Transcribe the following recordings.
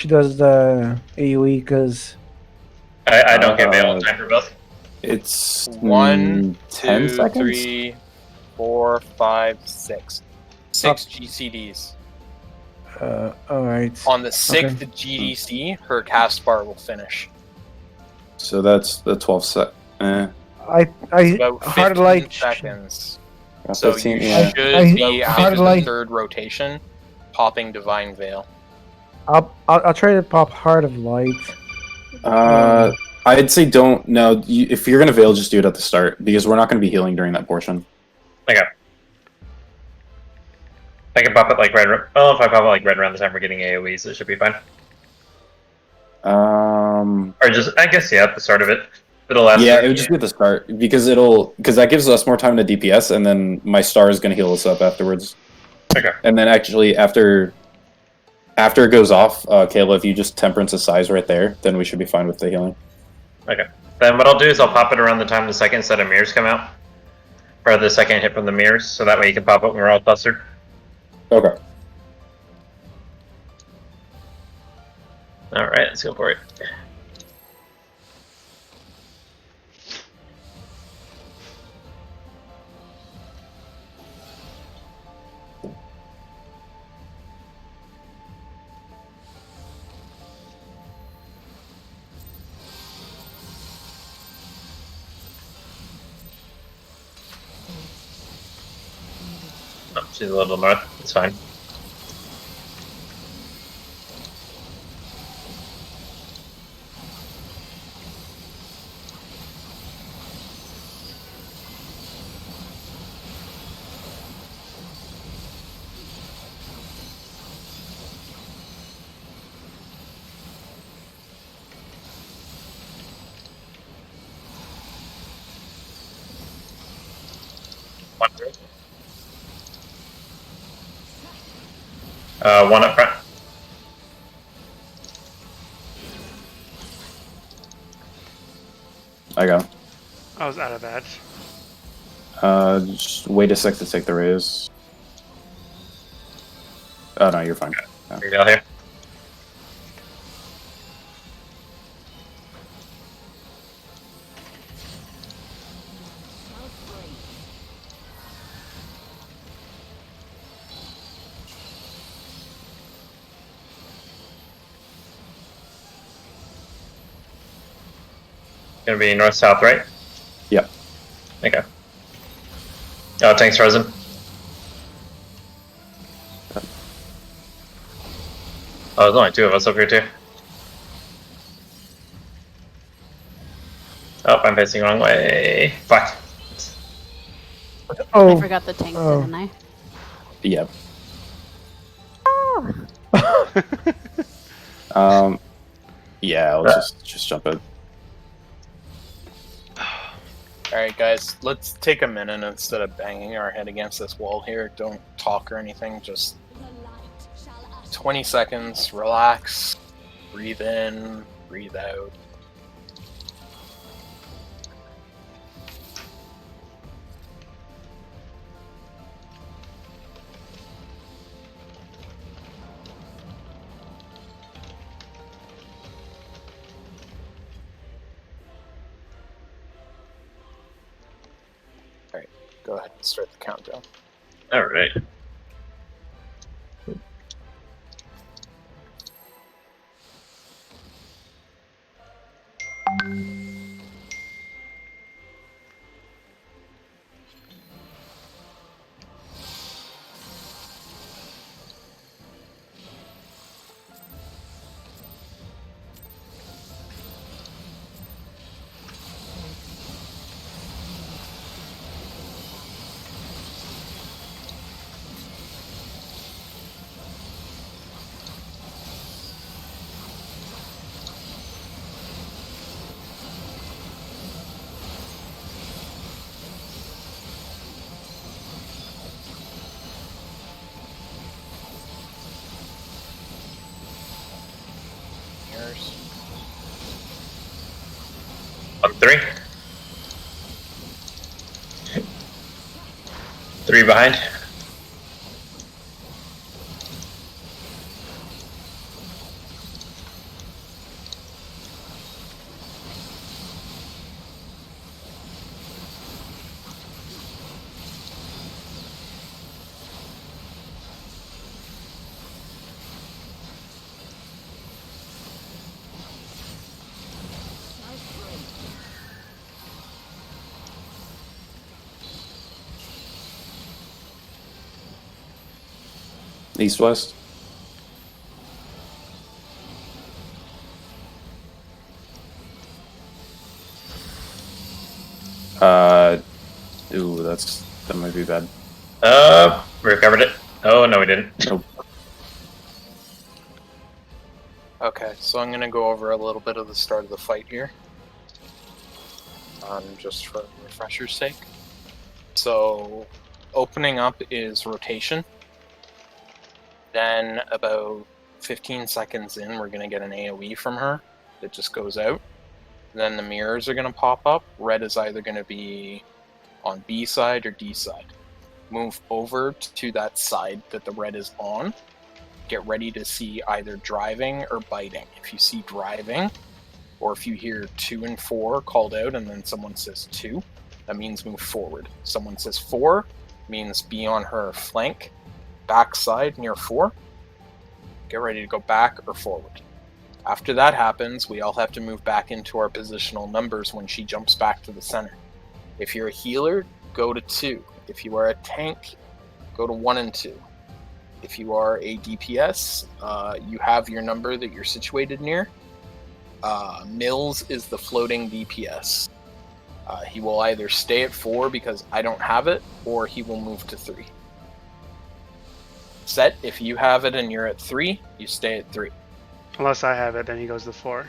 She does the AoE because I don't get Veil in time for both. It's 1, 10 2, seconds? 3, 4, 5, 6. 6 GCDs. alright. On the 6th GDC, her cast bar will finish. So that's the 12 sec. It's about Hard 15 light seconds. Got So 15, you yeah. should be Hard after the light. 3rd rotation, popping Divine Veil. I'll try to pop Heart of Light. I'd say don't. No, if you're gonna Veil, just do it at the start because we're not gonna be healing during that portion. Okay. I can pop it like right. Oh, if I pop it like right around the time we're getting AoEs, it should be fine. Or just, I guess, yeah, at the start of it. It'll last. Yeah, it would just be at the start because that gives us more time to DPS, and then my star is gonna heal us up afterwards. Okay. And then actually after it goes off, Kayla, if you just Temperance a size right there, then we should be fine with the healing. Okay. Then what I'll do is I'll pop it around the time the second set of mirrors come out. Or the second hit from the mirrors, so that way you can pop it when we're all clustered. Okay. Alright, let's go for it. Oh, she's a little north. It's fine. One up front. I got him. I was out of that. Just wait a sec to take the raise. Oh no, you're fine. Here you go here. Gonna be north-south, right? Yep. Okay. Oh, tank's frozen. Oh, there's only two of us up here too. Oh, I'm facing the wrong way. Fuck. Oh. I forgot the tank, didn't I? Yep. Oh. Yeah, let's just jump in. Alright guys, let's take a minute instead of banging our head against this wall here. Don't talk or anything, just 20 seconds, relax, breathe in, breathe out. Alright, go ahead and start the countdown. Alright. Mirrors. On three. Three behind. East-west. Ooh, that might be bad. We recovered it. Oh, no, we didn't. Nope. Okay, so I'm going to go over a little bit of the start of the fight here. Just for refresher's sake. So, opening up is rotation. Then, about 15 seconds in, we're going to get an AoE from her that just goes out. Then the mirrors are going to pop up. Red is either going to be on B side or D side. Move over to that side that the red is on. Get ready to see either driving or biting. If you see driving, or if you hear 2 and 4 called out and then someone says 2, that means move forward. Someone says 4, means be on her flank, backside near 4. Get ready to go back or forward. After that happens, we all have to move back into our positional numbers when she jumps back to the center. If you're a healer, go to 2. If you are a tank, go to 1 and 2. If you are a DPS, you have your number that you're situated near. Mills is the floating DPS. He will either stay at 4 because I don't have it, or he will move to 3. Set, if you have it and you're at 3, you stay at 3. Unless I have it, then he goes to 4.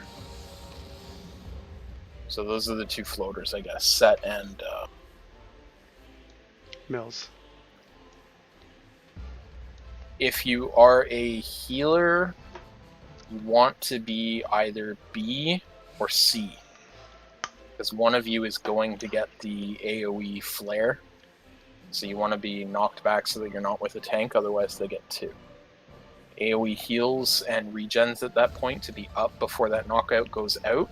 So those are the 2 floaters, I guess. Set and Mills. if you are a healer, you want to be either B or C. Because one of you is going to get the AoE flare. So you want to be knocked back so that you're not with a tank, otherwise they get 2. AoE heals and regens at that point to be up before that knockout goes out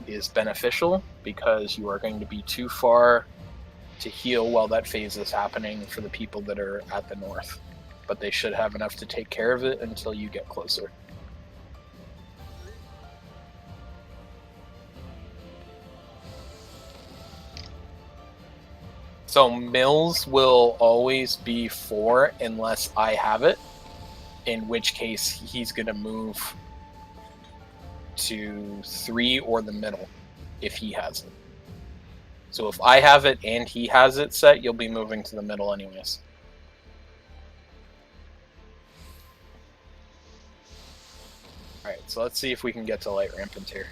is beneficial, because you are going to be too far to heal while that phase is happening for the people that are at the north. But they should have enough to take care of it until you get closer. So Mills will always be 4 unless I have it, in which case he's going to move to 3 or the middle if he has it. So if I have it and he has it set, you'll be moving to the middle anyways. Alright, so let's see if we can get to light rampant here.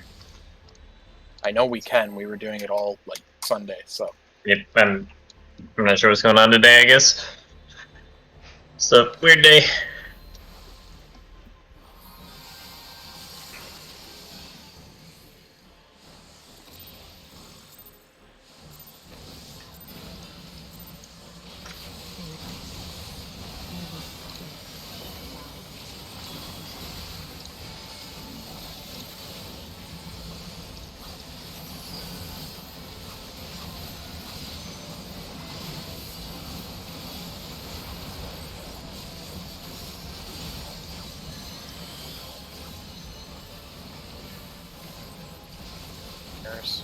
I know we can, we were doing it all like Sunday, so. Yep, I'm not sure what's going on today, I guess. It's a weird day. There's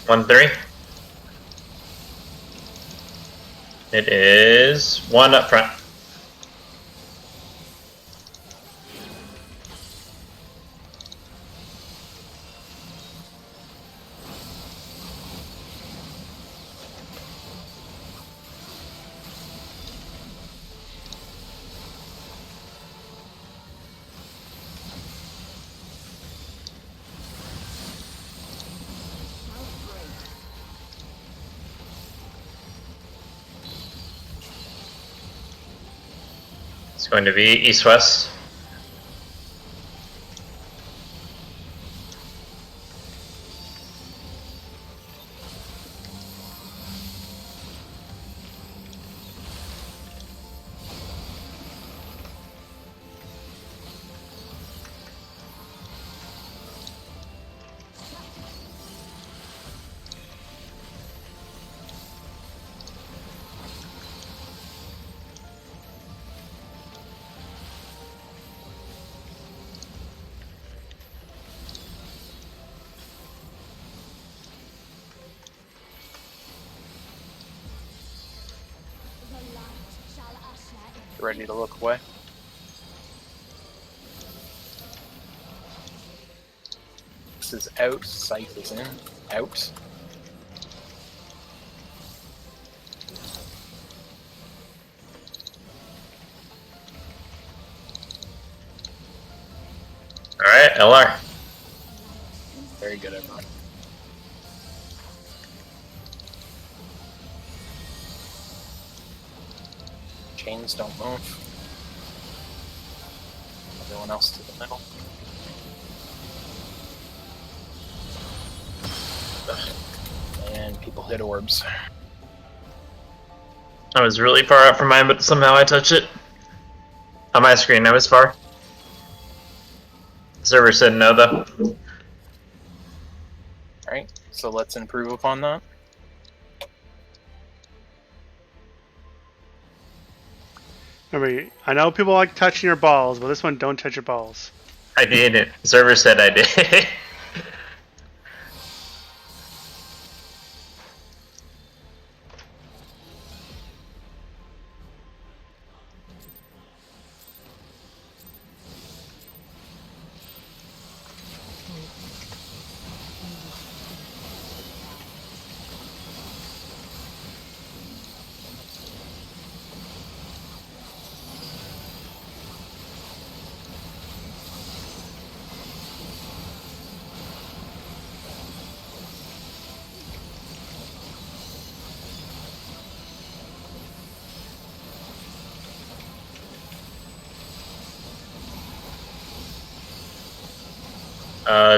1-3. It is 1 up front. It's going to be east-west. Get ready to look away. This is out. Scythe is in. Out. Alright, LR. Very good, everyone. Chains don't move. Everyone else to the middle. And people hit orbs. I was really far out from mine, but somehow I touched it. On my screen, I was far. Server said no, though. Alright, so let's improve upon that. Remember, I know people like touching your balls, but this one, don't touch your balls. I did it. Server said I did.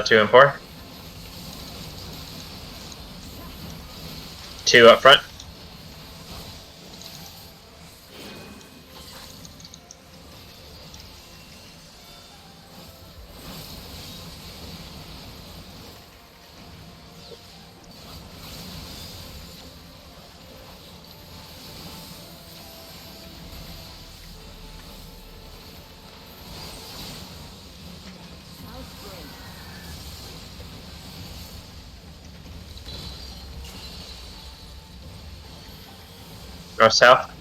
Two and four. Two up front. Go south.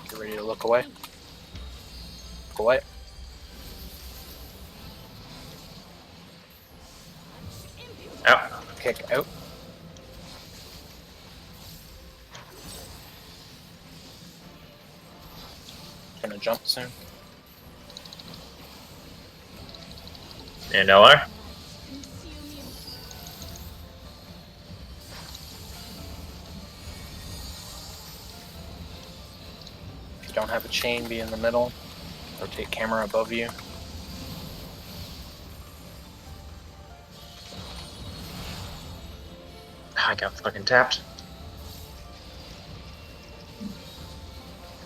Get ready to look away. Look away. Out. Kick out. Gonna jump soon. And LR. If you don't have a chain, be in the middle. Rotate camera above you. I got fucking tapped.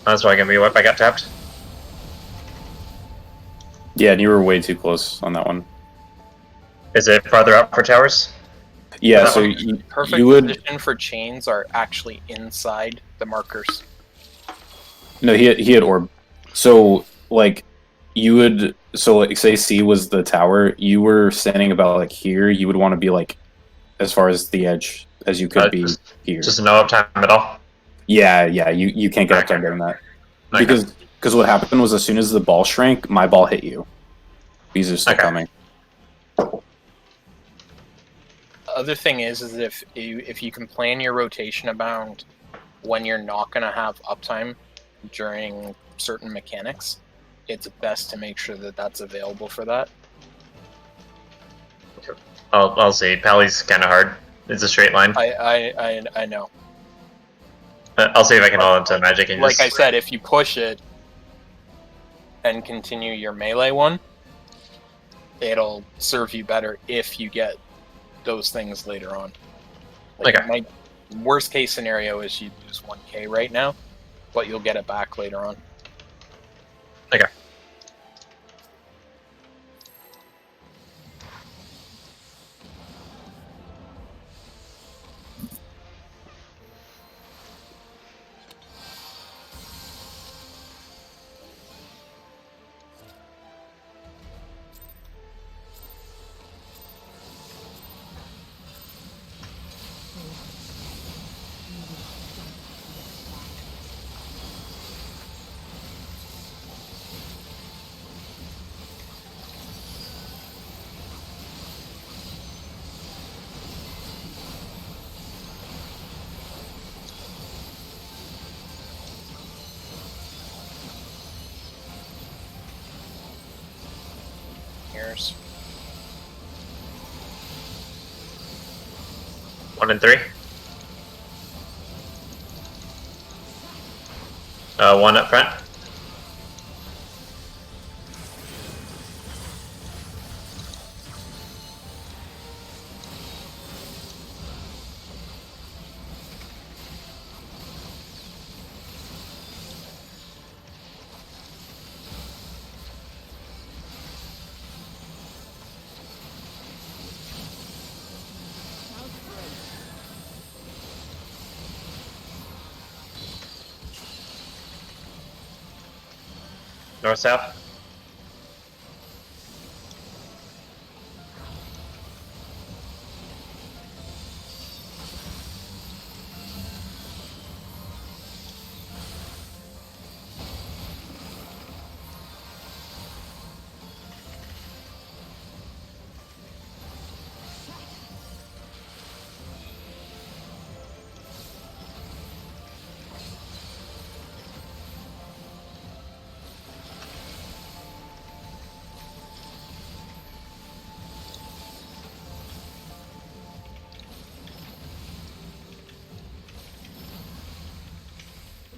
That's why I can be what I got tapped. Yeah, and you were way too close on that one. Is it farther up for towers? Yeah, That so one. Perfect you would. position for chains are actually inside the markers. No, he had orb. So like you would. So like say C was the tower. You were standing about like here. You would want to be like as far as the edge as you could be here. Just no uptime at all. Yeah. You can't get up Okay. doing that Okay. because what happened was as soon as the ball shrank, my ball hit you. These are still Okay. coming. Other thing is if you can plan your rotation about when you're not going to have uptime during certain mechanics, it's best to make sure that that's available for that. I'll see. Pally's kind of hard. It's a straight line. I know. I'll see if I can hold into magic and Like just. I said, if you push it and continue your melee one, it'll serve you better if you get those things later on. Okay. Worst case scenario is you lose 1k right now, but you'll get it back later on. Okay. Here's 1 and 3. 1 up front. North south.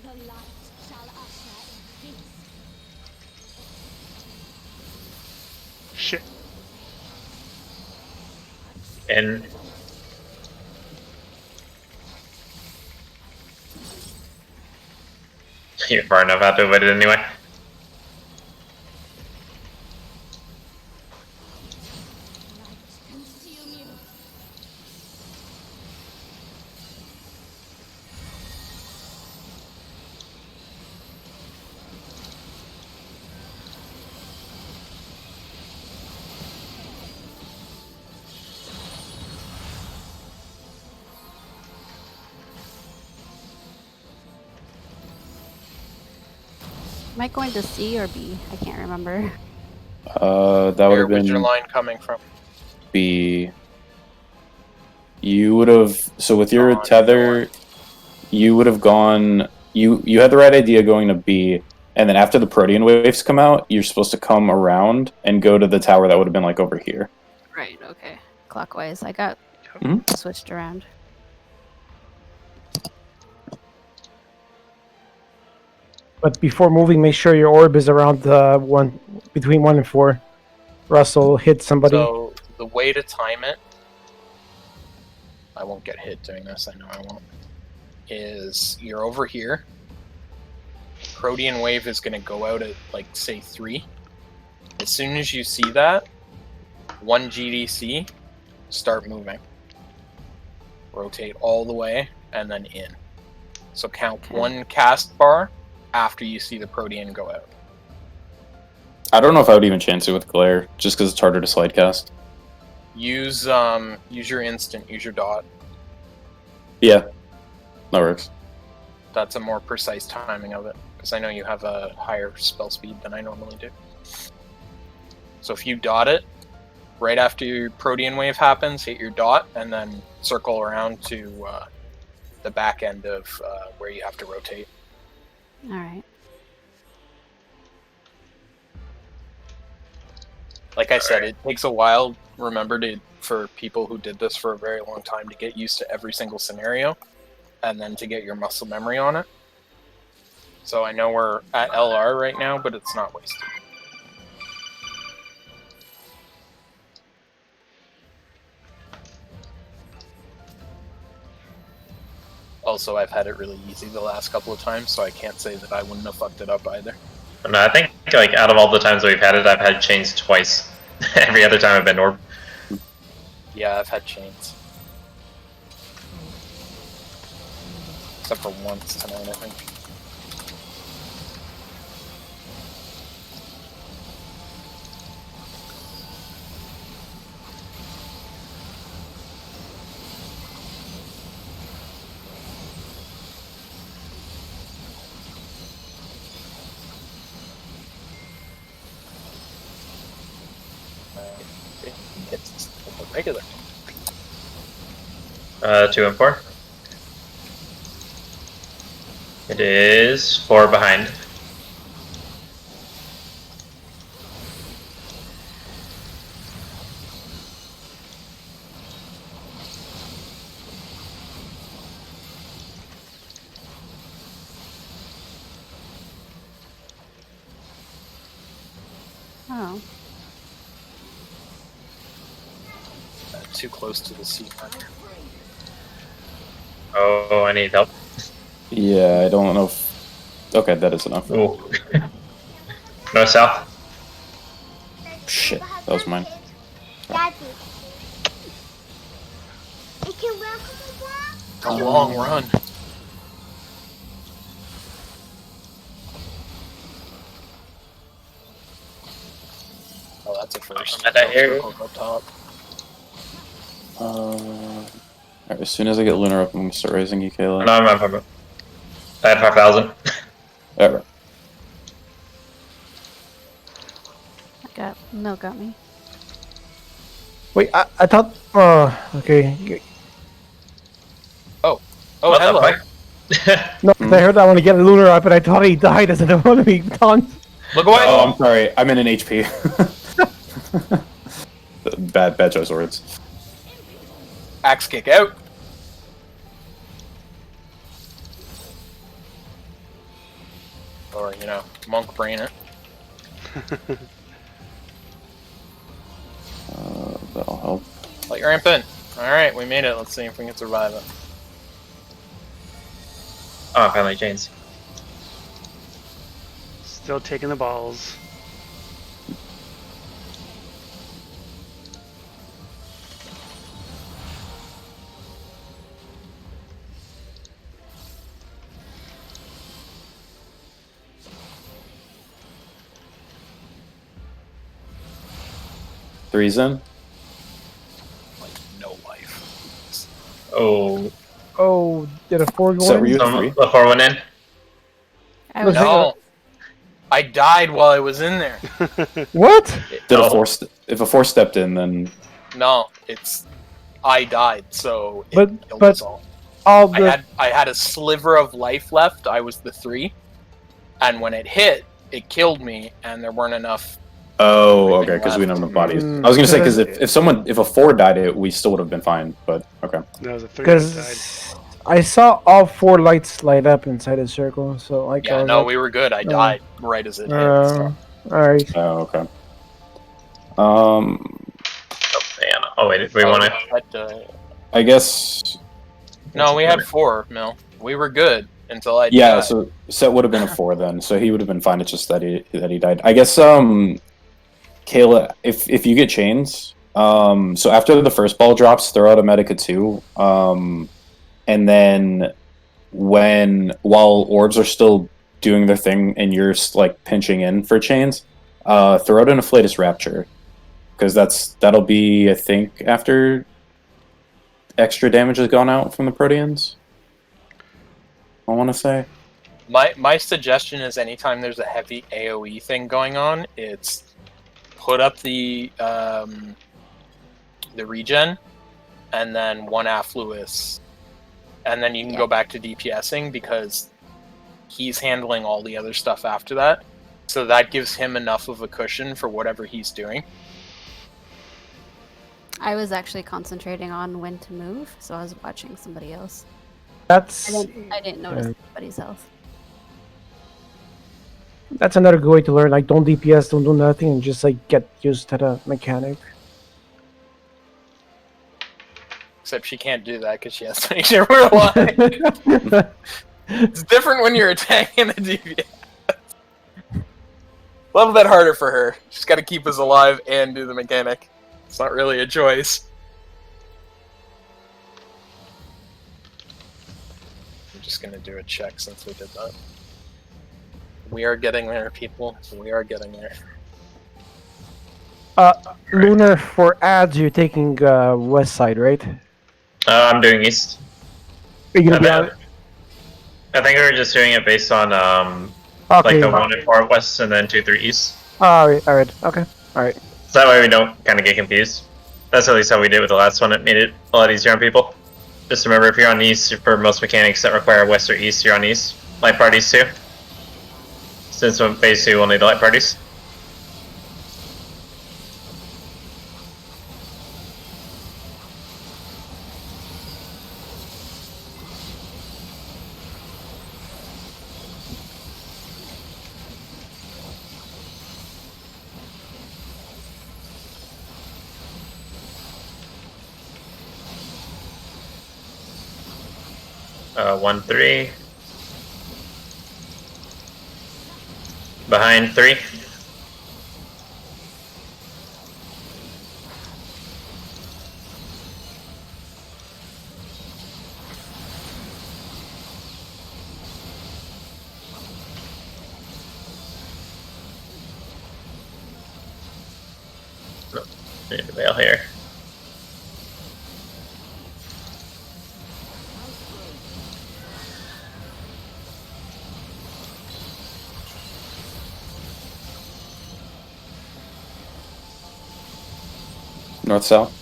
The light shall usher in peace. Shit. And you're far enough out to avoid it anyway. Light consume you. Am I going to C or B? I can't remember. That would where have was your been line coming from? B. You would have, so with your On tether, north. you would have gone. You had the right idea going to B, and then after the Protean waves come out, you're supposed to come around and go to the tower that would have been like over here. Right, okay. Clockwise. I got Mhm. switched around. But before moving, make sure your orb is around between 1 and 4. Russell hit somebody. So the way to time it, I won't get hit doing this, I know I won't, is you're over here. Protean wave is going to go out at, like, say 3. As soon as you see that, 1 GDC, start moving. Rotate all the way, and then in. So count Okay. 1 cast bar after you see the Protean go out. I don't know if I would even chance it with glare, just because it's harder to slide cast. Use your instant, use your dot. Yeah, that works. That's a more precise timing of it, because I know you have a higher spell speed than I normally do. So if you dot it, right after your Protean wave happens, hit your dot, and then circle around to the back end of where you have to rotate. Alright. Like I said, it takes a while, remember, for people who did this for a very long time to get used to every single scenario, and then to get your muscle memory on it. So I know we're at LR right now, but it's not wasted. Also, I've had it really easy the last couple of times, so I can't say that I wouldn't have fucked it up either. No, I think like out of all the times we've had it, I've had chains twice. Every other time I've been orb. Yeah, I've had chains. Except for once tonight, I think. It's regular. 2 and 4. It is 4 behind. Oh. Too close to the sea marker. Oh, I need help. Yeah, I don't know if... Okay, that is enough. Ooh. No south. Shit, that was mine. Daddy. It can welcome me back. A long run. Oh, that's a first. At that area. Up top. Alright, as soon as I get Lunar up, I'm gonna start raising you, Kayla. No, I'm I had 5,000. Alright. Milk got me. Wait, I thought. Okay. Oh, What the hello. fuck? No, 'cause I heard I want to get a lunar up, and I thought he died as an enemy. Taunt. Look away! Oh, I'm sorry. I'm in an HP. bad choice of words. Axe kick out. Or, you know, monk brain it. That'll help. Let your ramp in. Alright, we made it. Let's see if we can survive it. Oh, finally chains. Still taking the balls. Three's in. Like, no life. Oh, Oh, did a 4 go So in? were you so three? the 4 went in. I was No! I died while I was in there. What? Did Oh. a four? If a four stepped in, then No, it's... I died, so it But- killed but- us all. All I the had a sliver of life left. I was the 3. And when it hit, it killed me, and there weren't enough... oh, okay, because we don't have bodies. I was gonna say because if a 4 died, we still would have been fine. But okay. That was a 3 that died. because I saw all 4 lights light up inside the circle. So like, I Yeah, was no, like, we were good. I died right as it hit. So. all right. Oh, okay. Oh, man. Oh, wait, we want to. I guess. No, we had 4, Mil. We were good until I Yeah. died. So Set would have been a 4 then, so he would have been fine. It's just that he died. I guess. Kayla, if you get chains, so after the first ball drops, throw out a Medica 2, and then while orbs are still doing their thing and you're like pinching in for chains, throw out an Afflatus Rapture, because that'll be, I think, after extra damage has gone out from the Proteans. I want to say. My suggestion is anytime there's a heavy AoE thing going on, it's put up the regen, and then 1 Affluus, and then you can go back to DPSing because he's handling all the other stuff after that. So that gives him enough of a cushion for whatever he's doing. I was actually concentrating on when to move, so I was watching somebody else. That's I didn't notice anybody's health. that's another good way to learn. Like, don't DPS, don't do nothing, and just like get used to the mechanic. Except she can't do that because she has to make sure we're alive. It's different when you're attacking a DPS. A little bit harder for her. She's got to keep us alive and do the mechanic. It's not really a choice. I'm just gonna do a check since we did that. We are getting there, people. We are getting there. Lunar, for ads, you're taking west side, right? I'm doing east. Are you gonna be on? I think we were just doing it based on Okay. like the 1 and 4 west and then 2 3 east. Alright, okay. Alright. So that way we don't kind of get confused. That's at least how we did with the last one. It made it a lot easier on people. Just remember, if you're on east, for most mechanics that require west or east, you're on east. Light parties too. Since basically we'll need light parties. One 3. Behind 3. No, need to bail here. North south.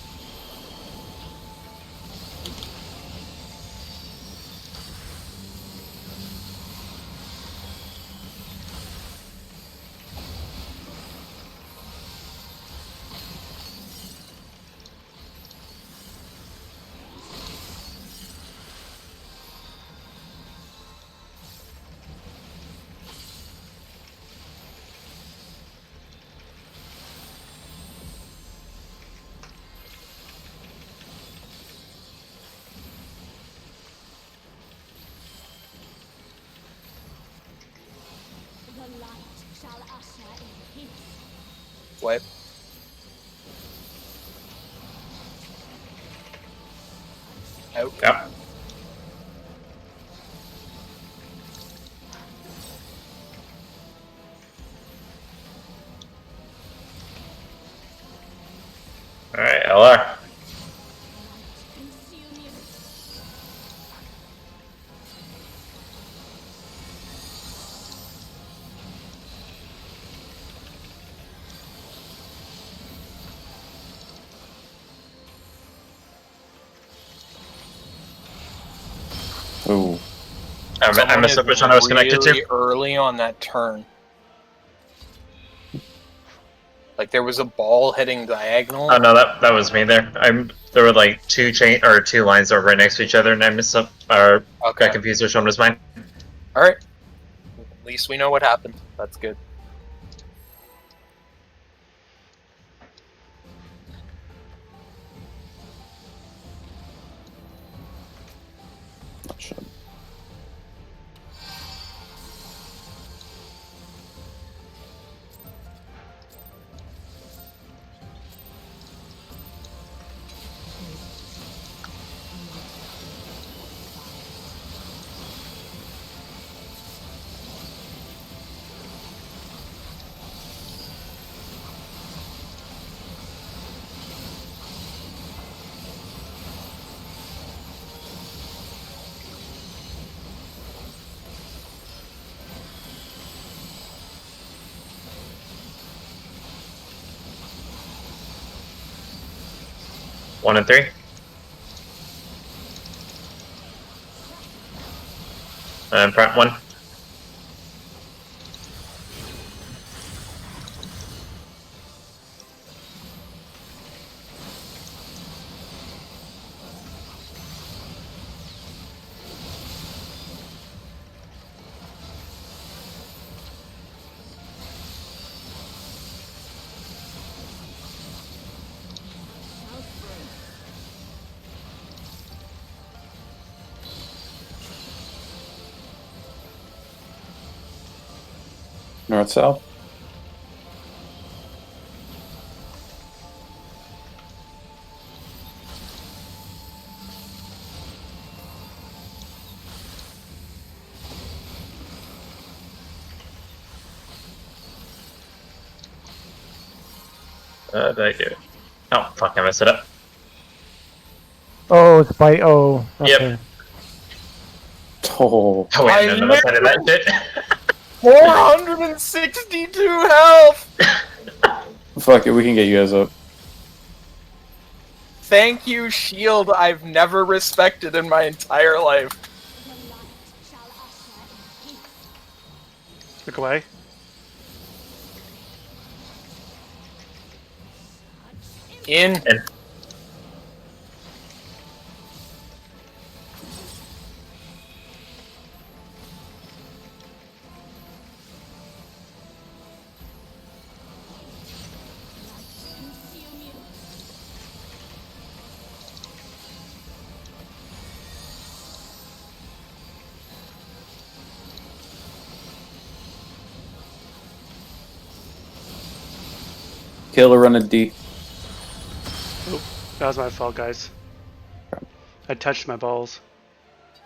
The light shall usher in peace. Wipe. Out. Yep. Alright, LR. Consume you. Oh, I missed up which one I was connected really to. early on that turn. Like there was a ball heading diagonal. Oh no, that was me there. There were like two lines that were right next to each other, and I missed up or Okay. got confused which one was mine. All right. At least we know what happened. That's good. not sure. One and 3. And front 1. North south. Did I do it? Oh, fuck, I messed it up. Oh, it's by oh. Yep. Okay. Oh, Oh, wait, I none of us had that shit. 462 health! fuck it, we can get you guys up. Thank you, shield I've never respected in my entire life. The light shall usher in peace. Look away. In. And Consume you. Killer run a D. That was my fault, guys. I touched my balls.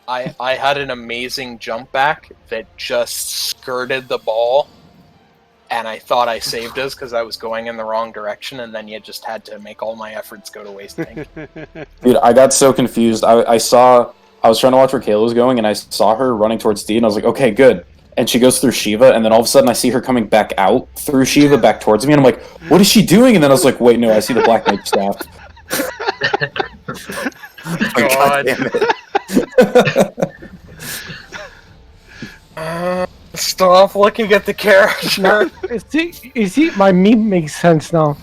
I had an amazing jump back that just skirted the ball, and I thought I saved us because I was going in the wrong direction, and then you just had to make all my efforts go to waste. Dude, I got so confused. I was trying to watch where Kayla was going, and I saw her running towards D, and I was like, okay, good. And she goes through Shiva, and then all of a sudden I see her coming back out through Shiva, back towards me, and I'm like, what is she doing? And then I was like, wait, no, I see the Black Knight staff. Like, God. damn it. Stop looking at the character. See, my meme makes sense now.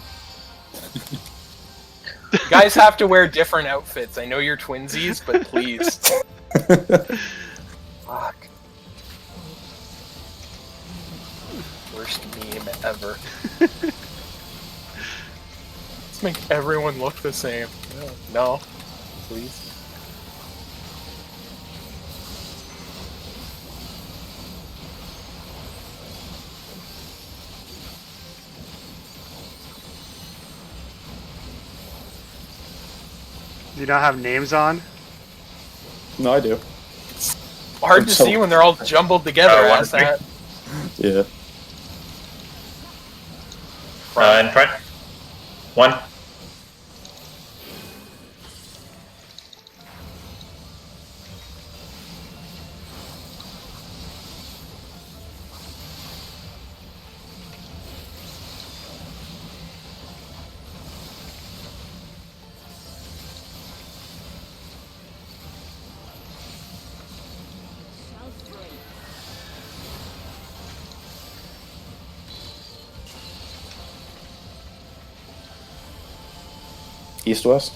Guys have to wear different outfits. I know you're twinsies, but please. Fuck. Worst meme ever. Let's make everyone look the same. No. Please. Do you not have names on? No, I do. Hard I'm to so- see when they're all jumbled together. one As that. Yeah. in front. One. Shall free. East west.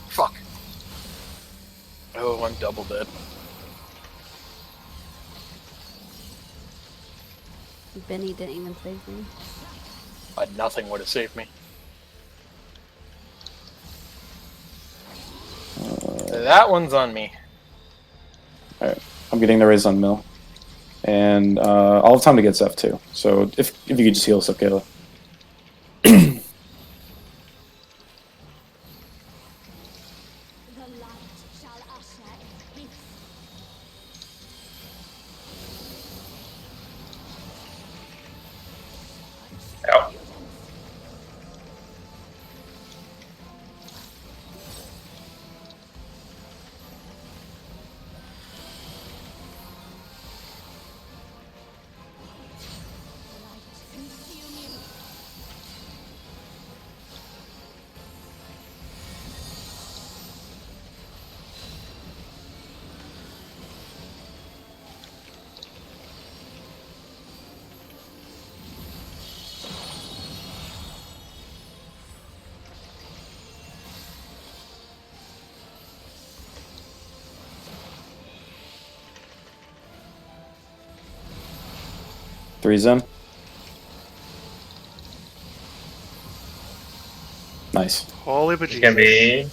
Fuck. Oh, I'm double dead. Benny didn't even save me. Nothing would have saved me. That one's on me. Alright. I'm getting the raise on Mill. And I'll have time to get Zeph too. So if you could just heal us up, Kayla. The light shall usher in peace. Out. Consume you. Three's in. Nice. Holy It's gonna bejesus. be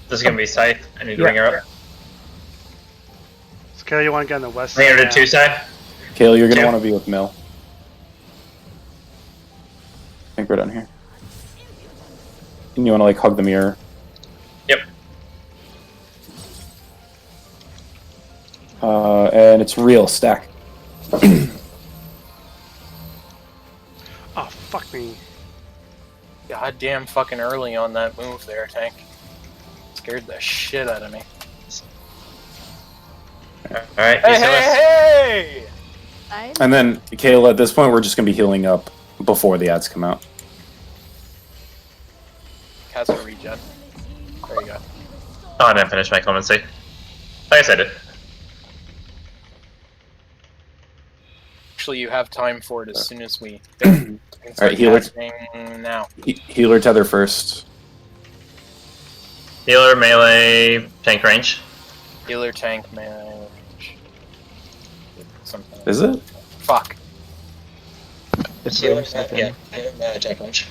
This is gonna be Scythe. I need to Yeah. bring her up. So, Kelly, you want to get on the west Bring side her to now. 2 side. Kale, you're gonna Two. want to be with Mill. I think we're done here. And you want to like hug the mirror. Yep. And it's real stack. Oh, fuck me. Goddamn fucking early on that move there, Tank. Scared the shit out of me. Alright, Hey, east and west. hey, hey! Side? And then, Kale, at this point, we're just gonna be healing up before the ads come out. Cast a regen. There you go. Oh, I didn't finish my clemency. I guess I did. Actually, you have time for it as soon as we. Alright, healer. Now. Healer tether first. Healer, melee, tank range. Healer, tank, melee. Something. Is it? Fuck. It's Healer, range, I think. tank range.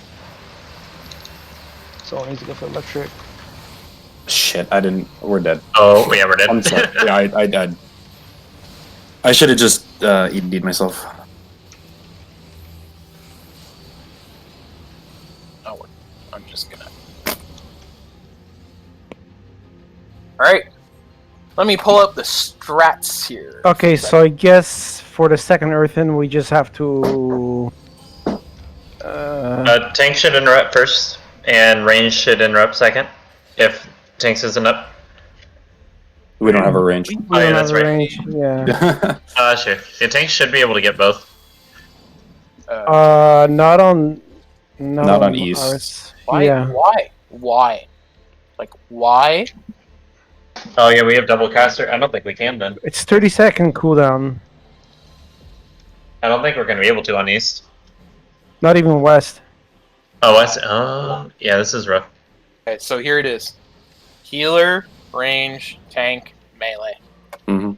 So I need to go for electric. Shit, I didn't. We're dead. Oh, yeah, we're dead. I'm sorry. Yeah, I died. I should have just ED'd myself. Oh, I'm just gonna. Alright. Let me pull up the strats here. Okay, so I guess for the second earthen, we just have to. Tank should interrupt first, and range should interrupt second. If tanks isn't up. We don't have a range. We Oh, yeah, don't that's have a right. range. Yeah. Sure. The tank should be able to get both. Not on. Not on east. ours. Why? Yeah. Why? Like, why? Oh, yeah, we have double caster. I don't think we can then. It's 30-second cooldown. I don't think we're gonna be able to on east. Not even west. Oh, west. Yeah, this is rough. Okay, so here it is. Healer, range, tank, melee. Hmm.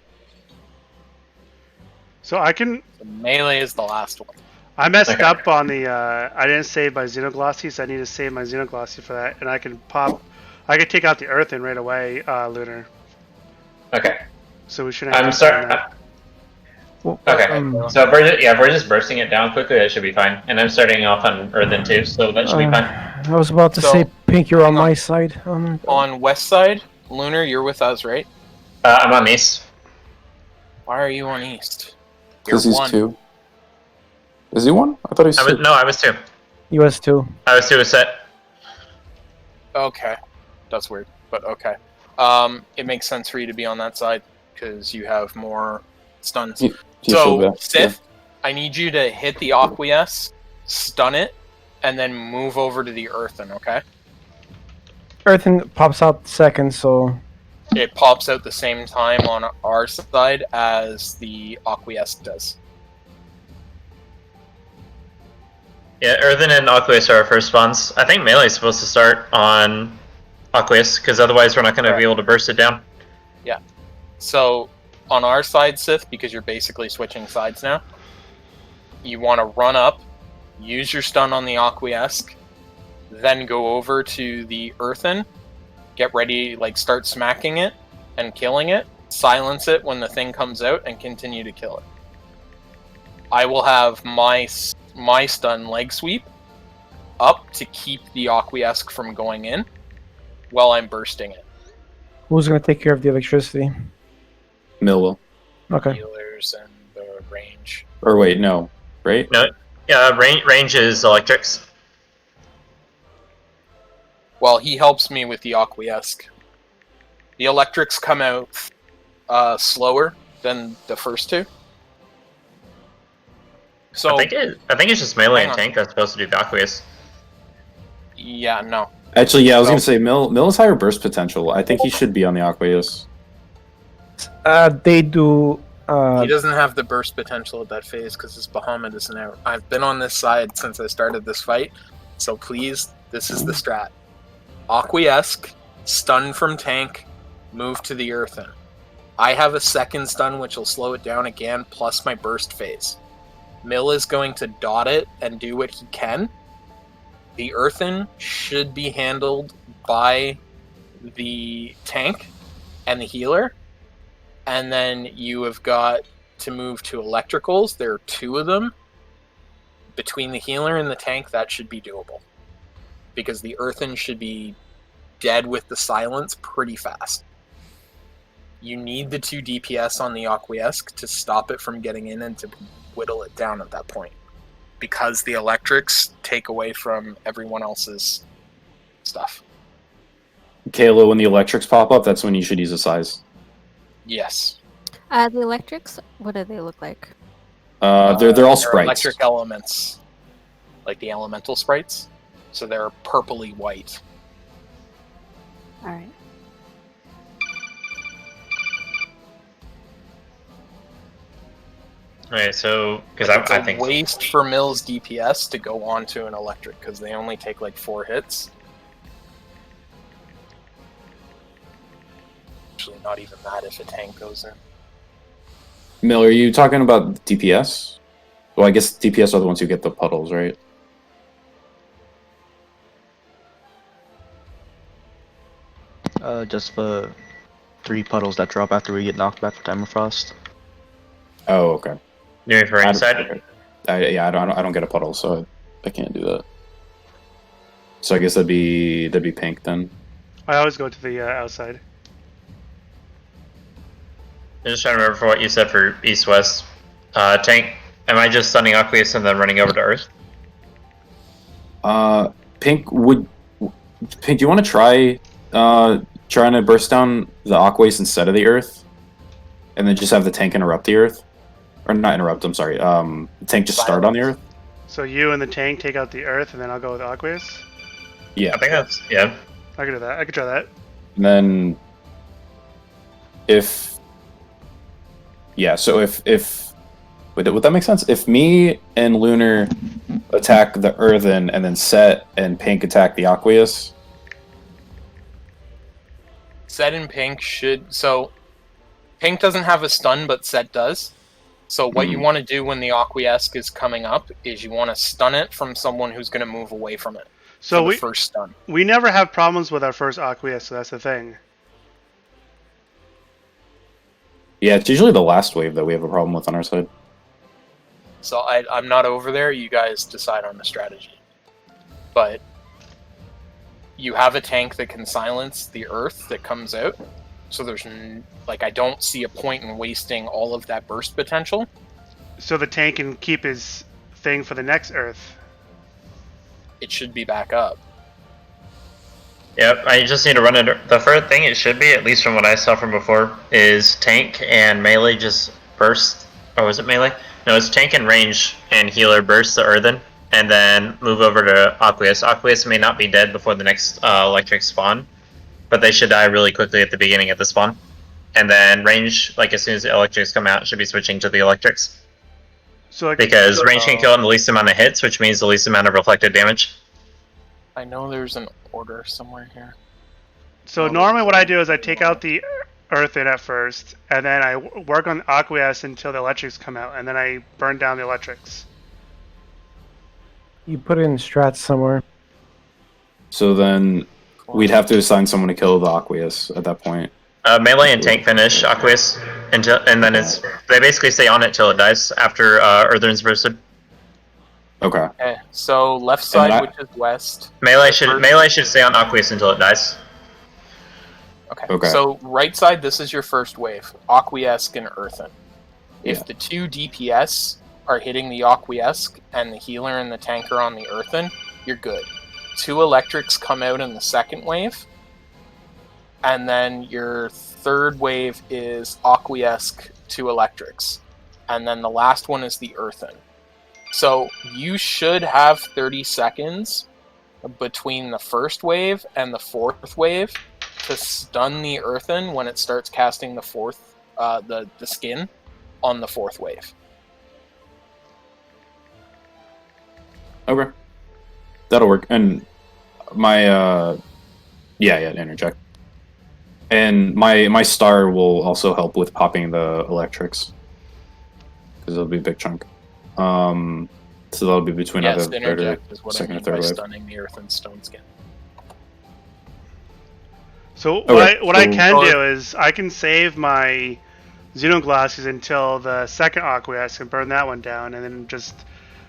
So I can. The melee is the last one. I messed Okay. up on the. I didn't save my Xenoglossy, so I need to save my Xenoglossy for that. And I can pop. I can take out the Earthen right away, Lunar. Okay. So we shouldn't have I'm to sorry. spend that. Okay. So, So if we're just bursting it down quickly, that should be fine. And I'm starting off on Earthen too, so that should be fine. I was about to So, say, Pink, you're on hang on. my side. On west side, Lunar, you're with us, right? I'm on east. Why are you on east? You're Because he's one. 2. Is he 1? I thought he was 2. I was 2. US 2. I was 2 a set. Okay. That's weird, but okay. It makes sense for you to be on that side, because you have more stuns. He's So, back. Sith, I need you to hit the Acquiesce, stun it, and then move over to the Earthen, okay? Earthen pops out second, so. It pops out the same time on our side as the Acquiesce does. Yeah, Earthen and Aqueous are our first spawns. I think melee is supposed to start on Aqueous, because otherwise we're not going to be able to burst it down. So, on our side, Sith, because you're basically switching sides now, you want to run up, use your stun on the Acquiesce, then go over to the Earthen, get ready, like, start smacking it and killing it, silence it when the thing comes out, and continue to kill it. I will have my stun leg sweep up to keep the Acquiesce from going in while I'm bursting it. Who's going to take care of the electricity? Mill will. Okay. Healers and the range. Or wait, no. Right? No, yeah, range is electrics. Well, he helps me with the Acquiesce. The electrics come out slower than the first two. So, I think it's just melee Hang and on. tank that's supposed to do the Aqueous. yeah, no. Actually, yeah, I was So- going to say Mill has higher burst potential. I think he should be on the Aqueous. They do. He doesn't have the burst potential at that phase because his Bahamut isn't out. I've been on this side since I started this fight, so please, this is the strat. Acquiesce, stun from tank, move to the Earthen. I have a second stun which will slow it down again, plus my burst phase. Mill is going to dot it and do what he can. The Earthen should be handled by the tank and the healer, and then you have got to move to electricals. There are 2 of them. Between the healer and the tank, that should be doable. Because the earthen should be dead with the silence pretty fast. You need the 2 DPS on the Aqueduct to stop it from getting in and to whittle it down at that point. Because the electrics take away from everyone else's stuff. Kayla, when the electrics pop up, that's when you should use a size. Yes. The electrics, what do they look like? They're all sprites. Electric elements. Like the elemental sprites. So they're purpley white. Alright. Alright, so because It's I a think waste for Mill's DPS to go onto an electric because they only take like 4 hits. Actually, not even that if a tank goes in. Mill, are you talking about DPS? Well, I guess DPS are the ones who get the puddles, right? Just the 3 puddles that drop after we get knocked back with Timer Frost. Oh, okay. you mean for I don't- inside? I don't get a puddle, so I can't do that. So I guess that'd be pink then. I always go to the outside. I'm just trying to remember for what you said for east-west. Tank, am I just stunning Aqueous and then running over to Earth? Pink, do you want to try trying to burst down the Aquace instead of the Earth, and then just have the tank interrupt the Earth, or not interrupt? I'm sorry. The tank just start on the Earth. So you and the tank take out the Earth, and then I'll go with Aqueous. Yeah, I think that's yeah. I could do that. I could try that. and then if would that make sense? If me and Lunar attack the Earthen, and then Set and Pink attack the Aqueous. Set and Pink should... So, Pink doesn't have a stun, but Set does. So what you want to do when the Aqueduct is coming up is you want to stun it from someone who's going to move away from it. So for the first stun. we never have problems with our first Aqueous, so that's the thing. Yeah, it's usually the last wave that we have a problem with on our side. So I'm not over there. You guys decide on the strategy. But you have a tank that can silence the Earth that comes out. So there's I don't see a point in wasting all of that burst potential. So the tank can keep his thing for the next Earth. It should be back up. Yep, I just need to run it. The first thing it should be, at least from what I saw from before, is tank and melee just burst. Or was it melee? No, it's tank and range and healer burst the Earthen, and then move over to Aqueous. Aqueous may not be dead before the next electric spawn, but they should die really quickly at the beginning of the spawn. And then range, as soon as the electrics come out, should be switching to the electrics. So Because range can kill in the least amount of hits, which means the least amount of reflected damage. I know there's an order somewhere here. So normally what I do is I take out the Earthen at first, and then I work on Aqueous until the electrics come out, and then I burn down the electrics. You put it in strats somewhere. So then we'd have to assign someone to kill the Aqueous at that point. Melee and tank finish Aqueous, and then they basically stay on it till it dies after Earthen's bursted. Okay. Okay, so left side, which is west. Melee should stay on Aqueous until it dies. Okay. So right side, this is your first wave. Aqueous and Earthen. If the 2 DPS are hitting the Aqueous and the healer and the tank are on the Earthen, you're good. 2 electrics come out in the second wave. And then your third wave is Aqueous, 2 electrics. And then the last one is the Earthen. So you should have 30 seconds between the first wave and the fourth wave to stun the Earthen when it starts casting the fourth, the skin on the fourth wave. Okay. That'll work. And my interject. And my star will also help with popping the electrics. Because it'll be a big chunk. So that'll be between Yes, either interject is what I second mean or third by wave. stunning the Earthen stone skin. So Okay, what I so- can do is I can save my Xenoglasses until the second Aqueous and burn that one down, and then just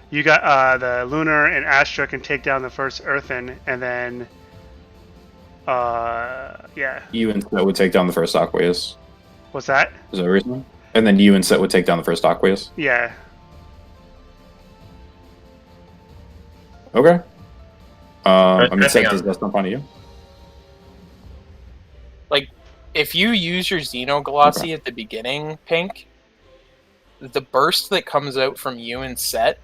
you got the Lunar and Astra can take down the first Earthen, and then yeah. You and Set would take down the first Aqueous. What's that? Is that reason? And then you and Set would take down the first Aqueous. Yeah. Okay. I mean, I Set, think does I'm- that sound fun to you? Like, if you use your Xenoglossy at the beginning, Pink, the burst that comes out from you and Set,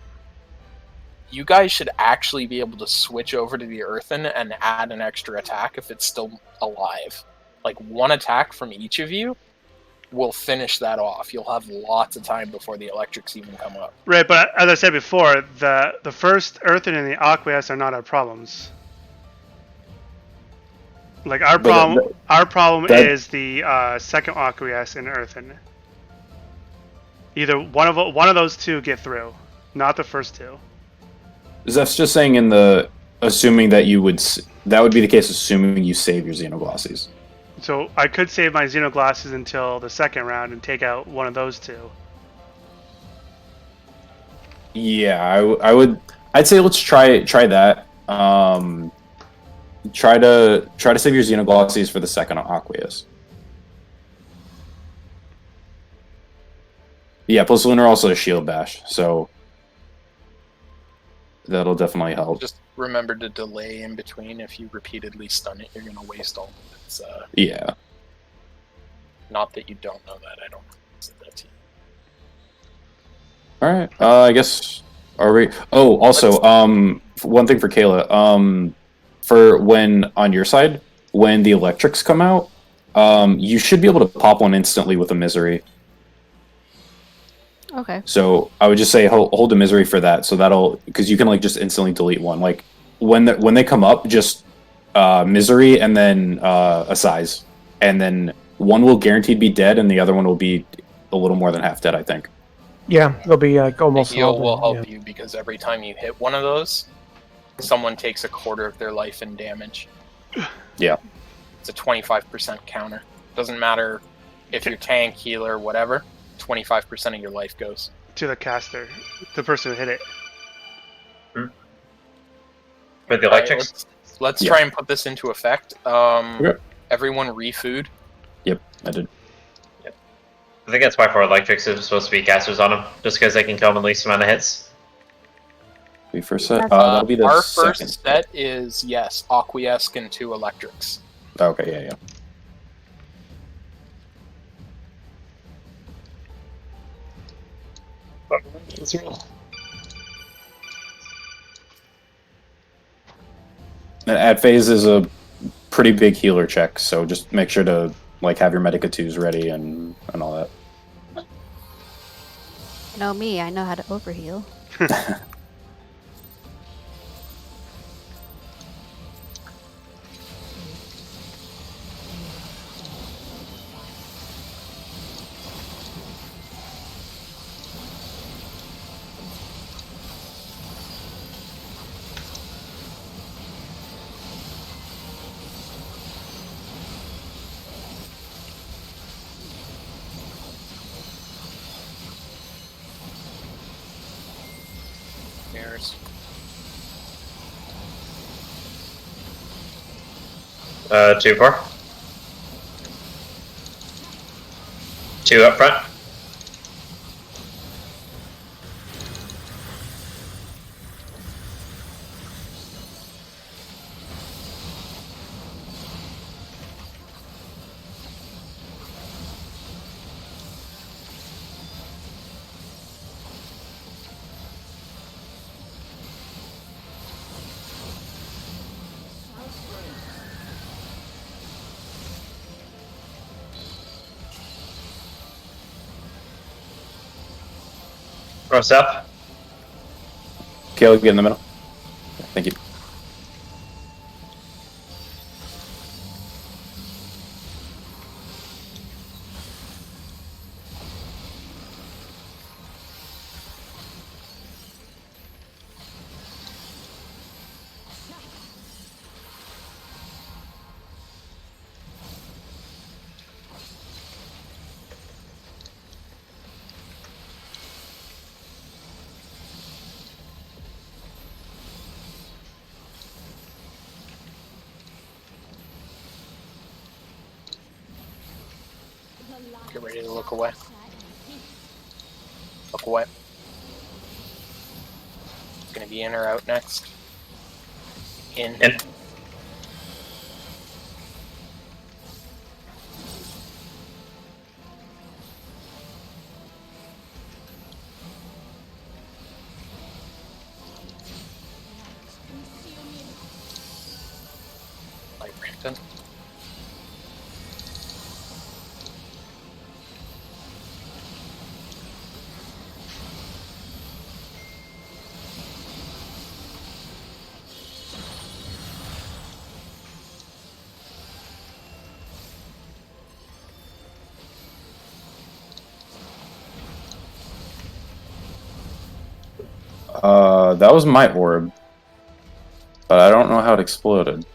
you guys should actually be able to switch over to the Earthen and add an extra attack if it's still alive. Like, one attack from each of you will finish that off. You'll have lots of time before the electrics even come up. Right, but as I said before, the first Earthen and the Aqueous are not our problems. Like our But, problem that- is the second Aqueous and Earthen. Either one of those two get through, not the first two. Zeph's just saying assuming that you would, that would be the case assuming you save your Xenoglossies. So I could save my Xenoglasses until the second round and take out one of those two. Yeah, I would. I'd say let's try that. Try to save your Xenoglossies for the second Aqueous. Yeah, plus Lunar also has Shield Bash, so that'll definitely help. Just remember to delay in between. If you repeatedly stun it, you're going to waste all of its... Yeah. Not that you don't know that. I don't say that to you. All right. I guess are we? Oh, also, one thing for Kayla. For when on your side, when the electrics come out, you should be able to pop one instantly with a misery. Okay. So I would just say hold a misery for that. So that'll because you can like just instantly delete one. Like when they come up, just misery and then a size, and then one will guaranteed be dead, and the other one will be a little more than half dead, I think. Yeah, they'll be like The almost. heal all will dead, help yeah. you because every time you hit one of those, someone takes a quarter of their life in damage. Yeah. It's a 25% counter. Doesn't matter if you're tank, healer, whatever. 25% of your life goes. To the caster, the person who hit it. With the electrics? Let's Yeah. try and put this into effect. Okay. Everyone refood. Yep, I did. I think that's why for electrics is supposed to be casters on them, just because they can kill them in least amount of hits. We first set. That'll be the Our second. first set is, yes, Aqueous and 2 electrics. Okay, yeah. And ad phase is a pretty big healer check, so just make sure to like have your Medica 2s ready and all that. You know me, I know how to overheal. Mirrors. 2-4. 2 up front. Cross up. Kayla, get in the middle. Thank you. Get ready to look away. Look away. Gonna be in or out next. In. In. Like Brampton. That was my orb. But I don't know how it exploded.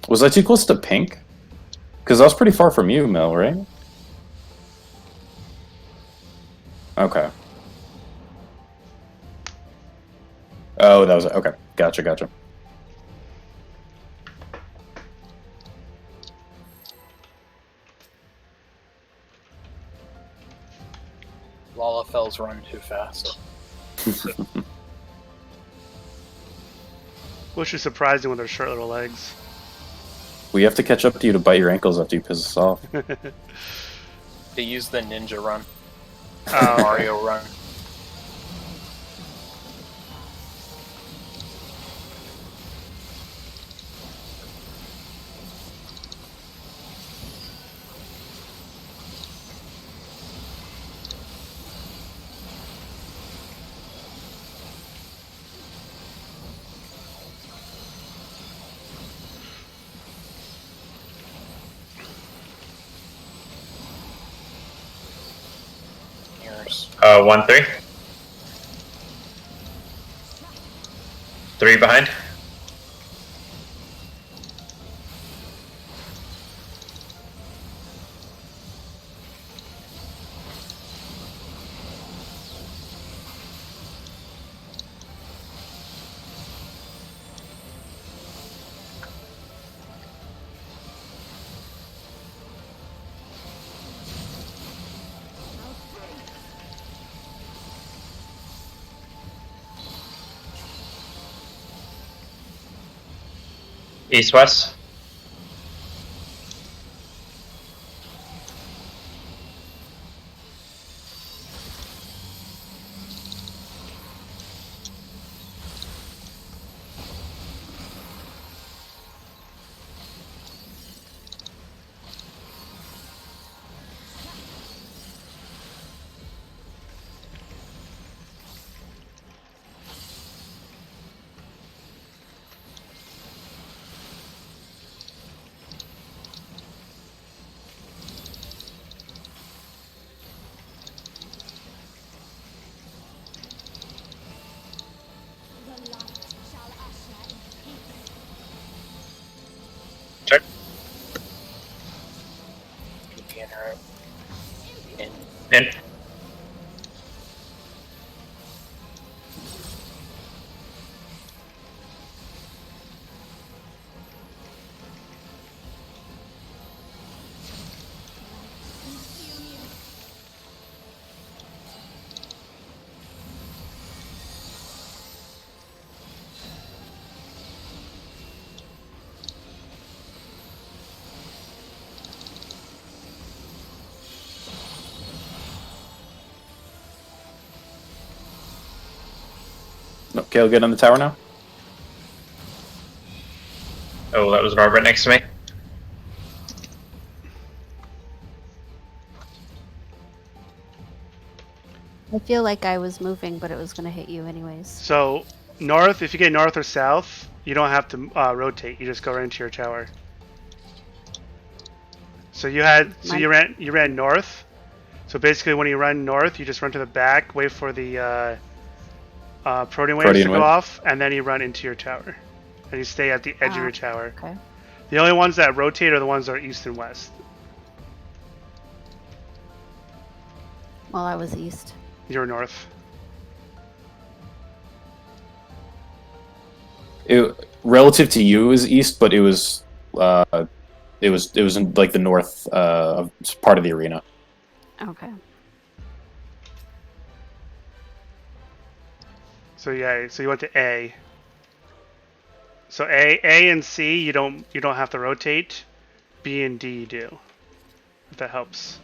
Was I too close to pink? Because I was pretty far from you, Mel, right? Okay. Oh, that was... Okay. Gotcha, gotcha. Lalafell's run too fast. Which is surprising with their short little legs. We have to catch up to you to bite your ankles after you piss us off. They use the ninja run. Oh. Mario run. Here's 1-3. 3 behind. East-west. The light shall usher in peace. Check. PP in or out. In. In. No, Kale, get on the tower now? Oh, that was an orb right next to me. I feel like I was moving, but it was gonna hit you anyways. So, north, if you get north or south, you don't have to rotate. You just go right into your tower. So you ran north. So basically when you run north, you just run to the back, wait for the Protean waves to go wave. off, and then you run into your tower. And you stay at the edge of your tower. Okay. The only ones that rotate are the ones that are east and west. Well, I was east. You're north. Relative to you, it was east, but it was It was in like the north part of the arena. Okay. So yeah, so you went to A. So A and C you don't have to rotate. B and D you do. If that helps.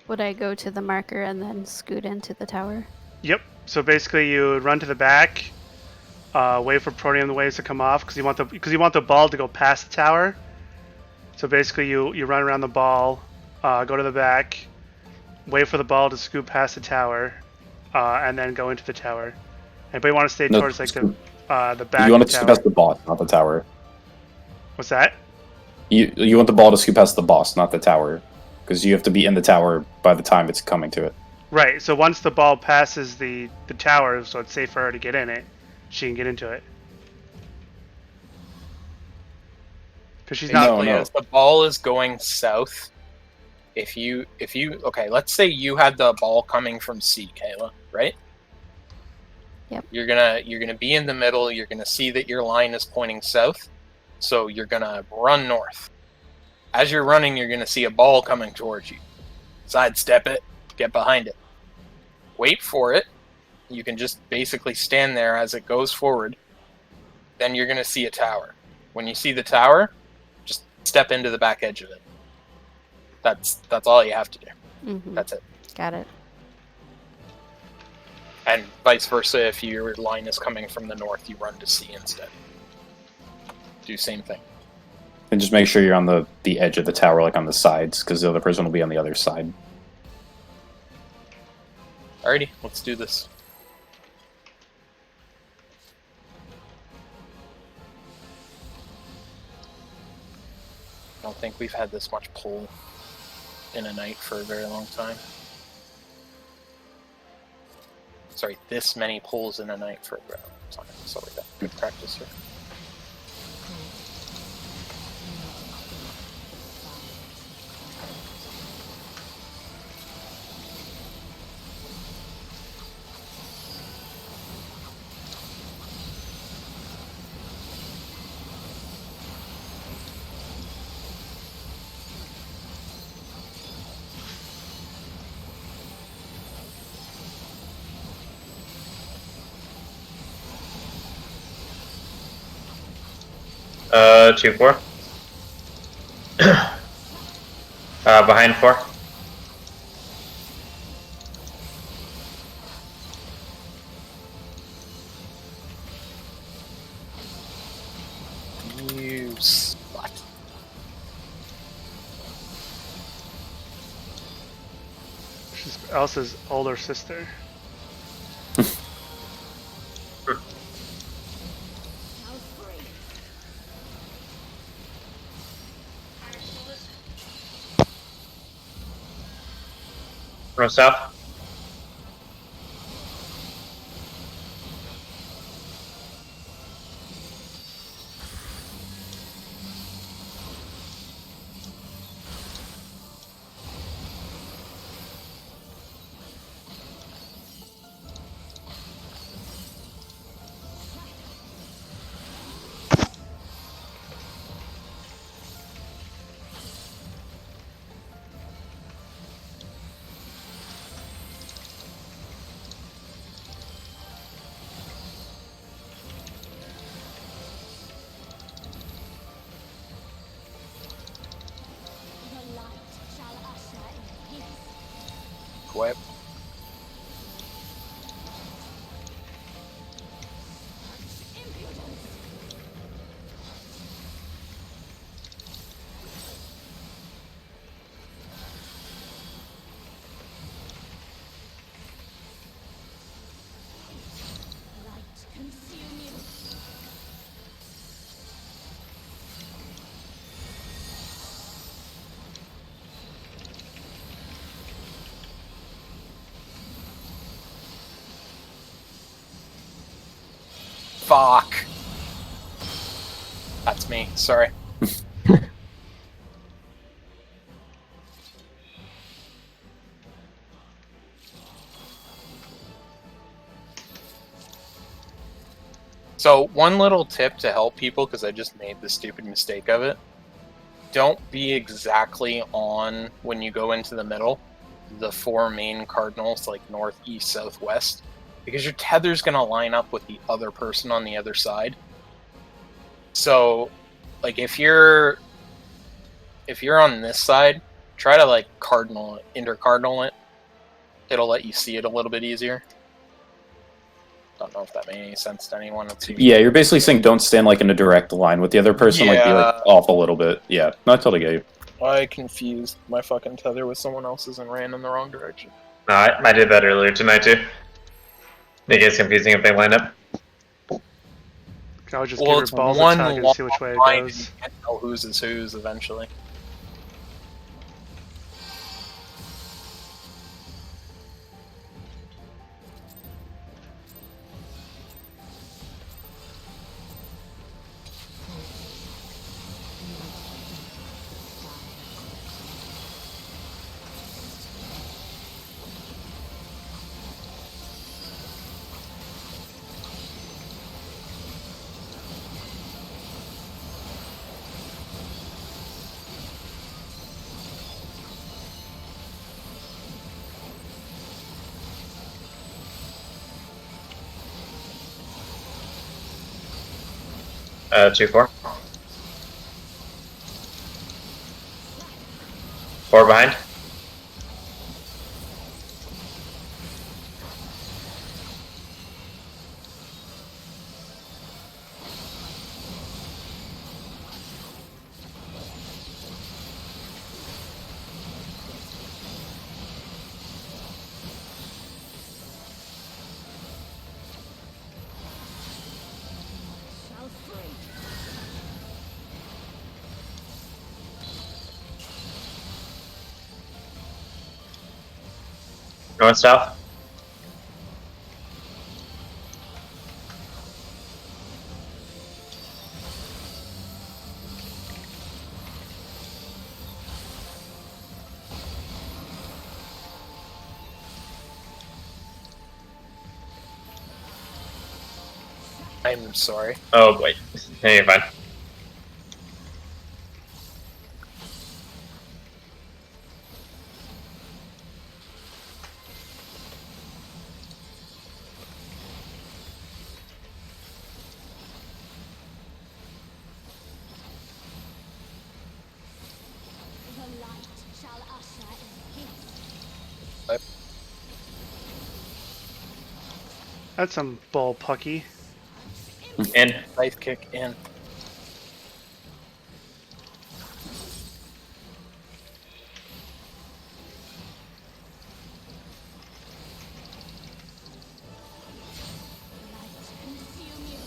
Would I go to the marker and then scoot into the tower? Yep. So basically you run to the back, wait for proteum waves to come off because you want the ball to go past the tower. So basically you run around the ball, go to the back, wait for the ball to scoot past the tower, and then go into the tower. But you want to stay No, towards like the back you of want the to scoop tower. past the boss, not the tower. What's that? You want the ball to scoop past the boss, not the tower, because you have to be in the tower by the time it's coming to it. Right. So once the ball passes the tower, so it's safe for her to get in it, she can get into it. Because she's not. No. As the ball is going south, if you okay, let's say you had the ball coming from C, Kayla, right? Yep. You're gonna be in the middle. You're gonna see that your line is pointing south, so you're gonna run north. As you're running, you're gonna see a ball coming towards you. Sidestep it, get behind it, wait for it. You can just basically stand there as it goes forward. Then you're gonna see a tower. When you see the tower, just step into the back edge of it. That's all you have to do. Mm-hmm. That's it. Got it. And vice versa, if your line is coming from the north, you run to C instead. Do same thing. And just make sure you're on the edge of the tower, like on the sides, because the other person will be on the other side. Alrighty, let's do this. I don't think we've had this much pull in a night for a very long time. Sorry, this many pulls in a night for a very long time. Sorry, that good practice here. Uh, 2-4. Behind 4. You slut. She's Elsa's older sister. From south. The light shall usher in peace. Quiet. Impudence. Light consume you. Fuck. That's me. Sorry. So one little tip to help people, because I just made the stupid mistake of it. Don't be exactly on when you go into the middle, the 4 main cardinals, like north, east, south, west, because your tether's going to line up with the other person on the other side. So, like, if you're on this side, try to like intercardinal it. It'll let you see it a little bit easier. Don't know if that made any sense to anyone. Yeah, you're basically saying don't stand like in a direct line with the other person, like be like off a little bit. Yeah, no, I totally get you. I confused my fucking tether with someone else's and ran in the wrong direction. No, I did that earlier tonight too. It gets confusing if they line up. I would just give her balls a tug and see which way it goes. You can't tell whose is whose eventually. Uh, 2-4. 4 behind. Shall free. North, south. I'm sorry. Oh, wait. Hey, you're fine. The light shall usher in peace. That's some bull pucky. In. Knife kick in. Light consume you.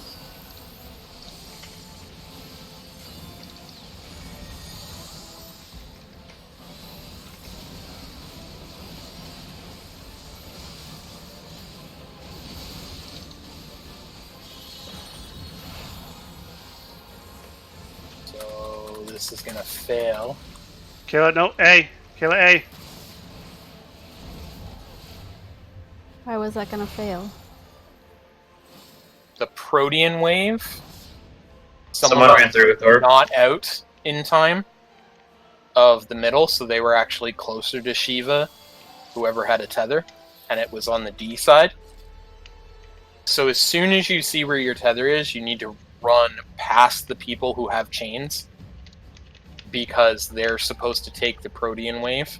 So this is gonna fail. Kayla, no, A. Kayla, A. Why was that gonna fail? The Protean wave. Someone ran through with orb. Not out in time of the middle, so they were actually closer to Shiva, whoever had a tether, and it was on the D side. So as soon as you see where your tether is, you need to run past the people who have chains, because they're supposed to take the Protean wave.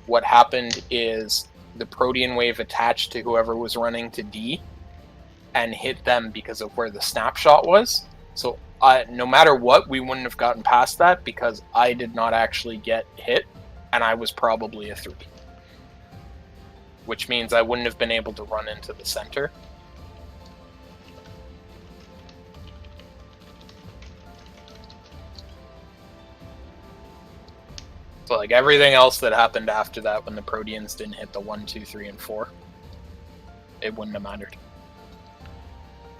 What happened is the Protean wave attached to whoever was running to D and hit them because of where the snapshot was. So no matter what, we wouldn't have gotten past that because I did not actually get hit, and I was probably a 3. Which means I wouldn't have been able to run into the center. So like everything else that happened after that when the Proteans didn't hit the 1, 2, 3, and 4, it wouldn't have mattered.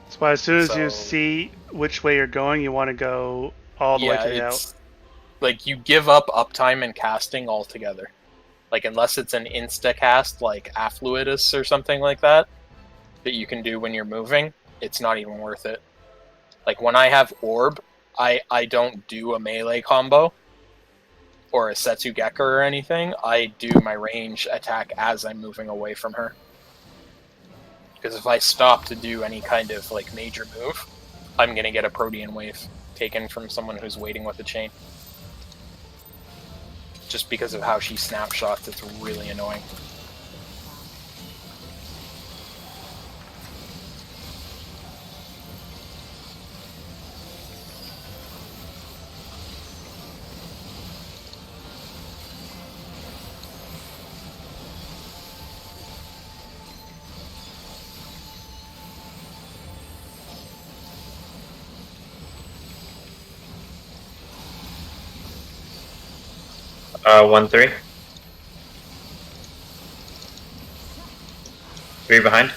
That's why as soon as you So- see which way you're going, you want to go all the way to the out. it's like you give up uptime and casting altogether. Like unless it's an insta cast like Affluitus or something like that that you can do when you're moving, it's not even worth it. Like when I have orb, I don't do a melee combo or a Setsugeka or anything. I do my range attack as I'm moving away from her. Because if I stop to do any kind of like major move, I'm gonna get a Protean wave taken from someone who's waiting with the chain. Just because of how she snapshots, it's really annoying. One, three. Three behind.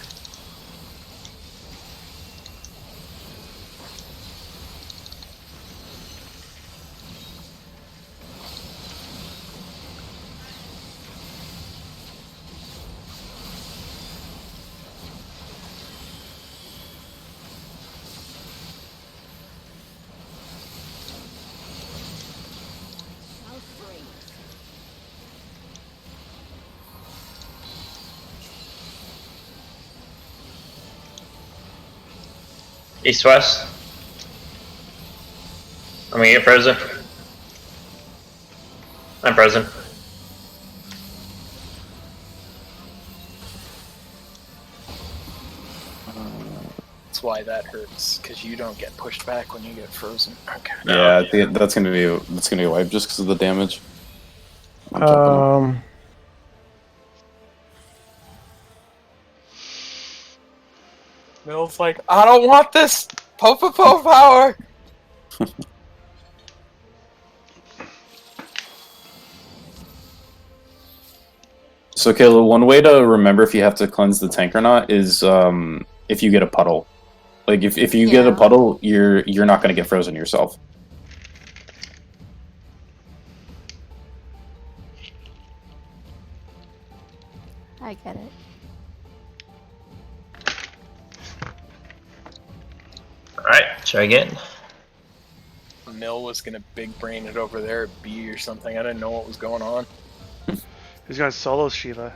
Shall freeze. East, west. I'm gonna get frozen. I'm frozen. That's why that hurts, because you don't get pushed back when you get frozen. Okay. Yeah, that's gonna be a wipe just because of the damage. I'm jumping in. Mill's like, I don't want this Popo power! So, Caleb, one way to remember if you have to cleanse the tank or not is if you get a puddle. Like, if you get a Yeah. puddle, you're not going to get frozen yourself. I get it. Alright, try again. Mill was gonna big brain it over there at B or something. I didn't know what was going on. He's gonna solo Shiva.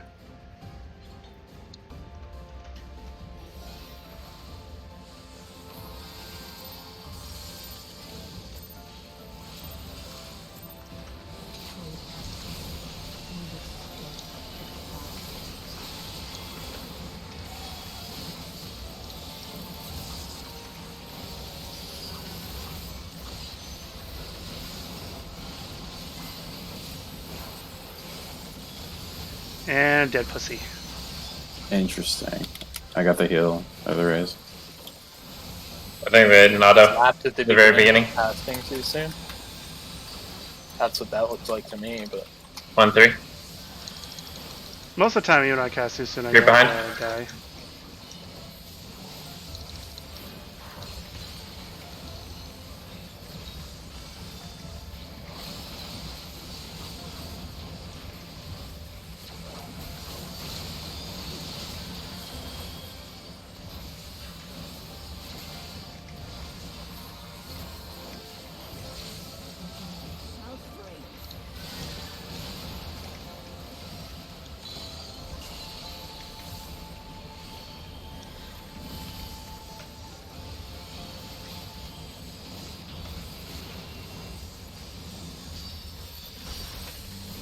And dead pussy. Interesting. I got the heal of the raise. I think they did an auto. Lapped at the very beginning. Casting too soon. That's what that looked like to me, but 1, 3. Most of the time, even when I cast too soon, I You're get behind. die. Shall freeze.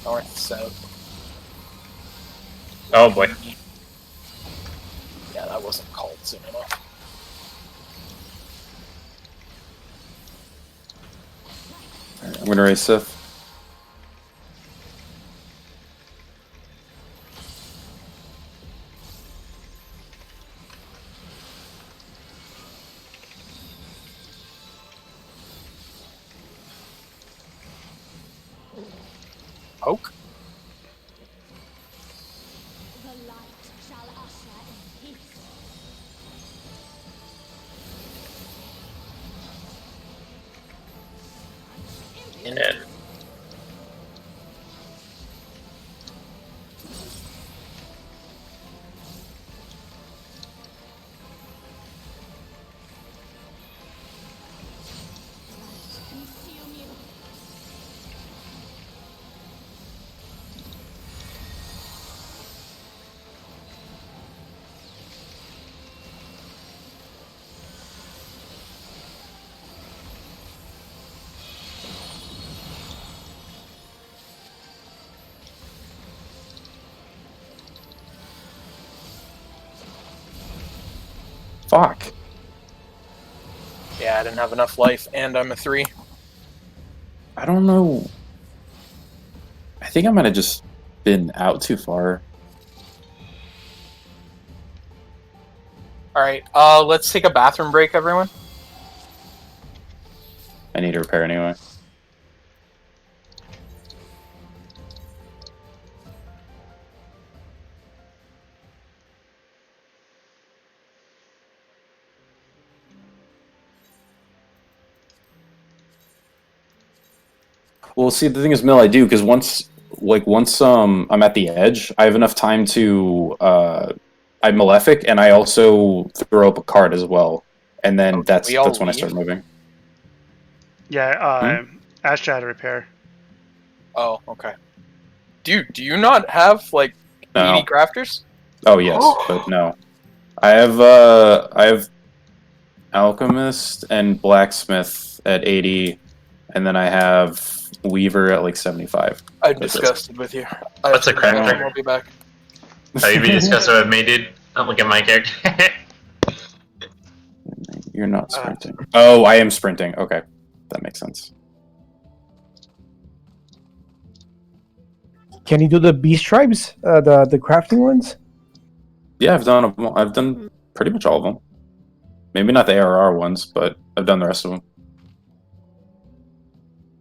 north, south. Oh boy. Yeah, that wasn't called soon enough. Alright, I'm gonna raise Sif. Poke? The light shall usher in peace. Yeah. Fuck. Yeah, I didn't have enough life, and I'm a 3. I don't know. I think I might have just been out too far. Alright, let's take a bathroom break, everyone. I need to repair anyway. Well, see, the thing is, Mill, I do, because once I'm at the edge, I have enough time to I Malefic, and I also throw up a card as well, and then Oh, that's we all when I leave? start moving. Yeah, Astra had to repair. Oh, okay. Dude, do you not have, like, No. 80 crafters? Oh yes, but no. I have Alchemist and Blacksmith at 80, and then I have Weaver at like 75. I'm That's it. disgusted with you. What's a crafter? I'll be back. Oh, you'd be disgusted with me, dude. Don't look at my character. You're not sprinting. Oh, I am sprinting. Okay, that makes sense. Can you do the beast tribes? The crafting ones? Yeah, I've done pretty much all of them. Maybe not the ARR ones, but I've done the rest of them.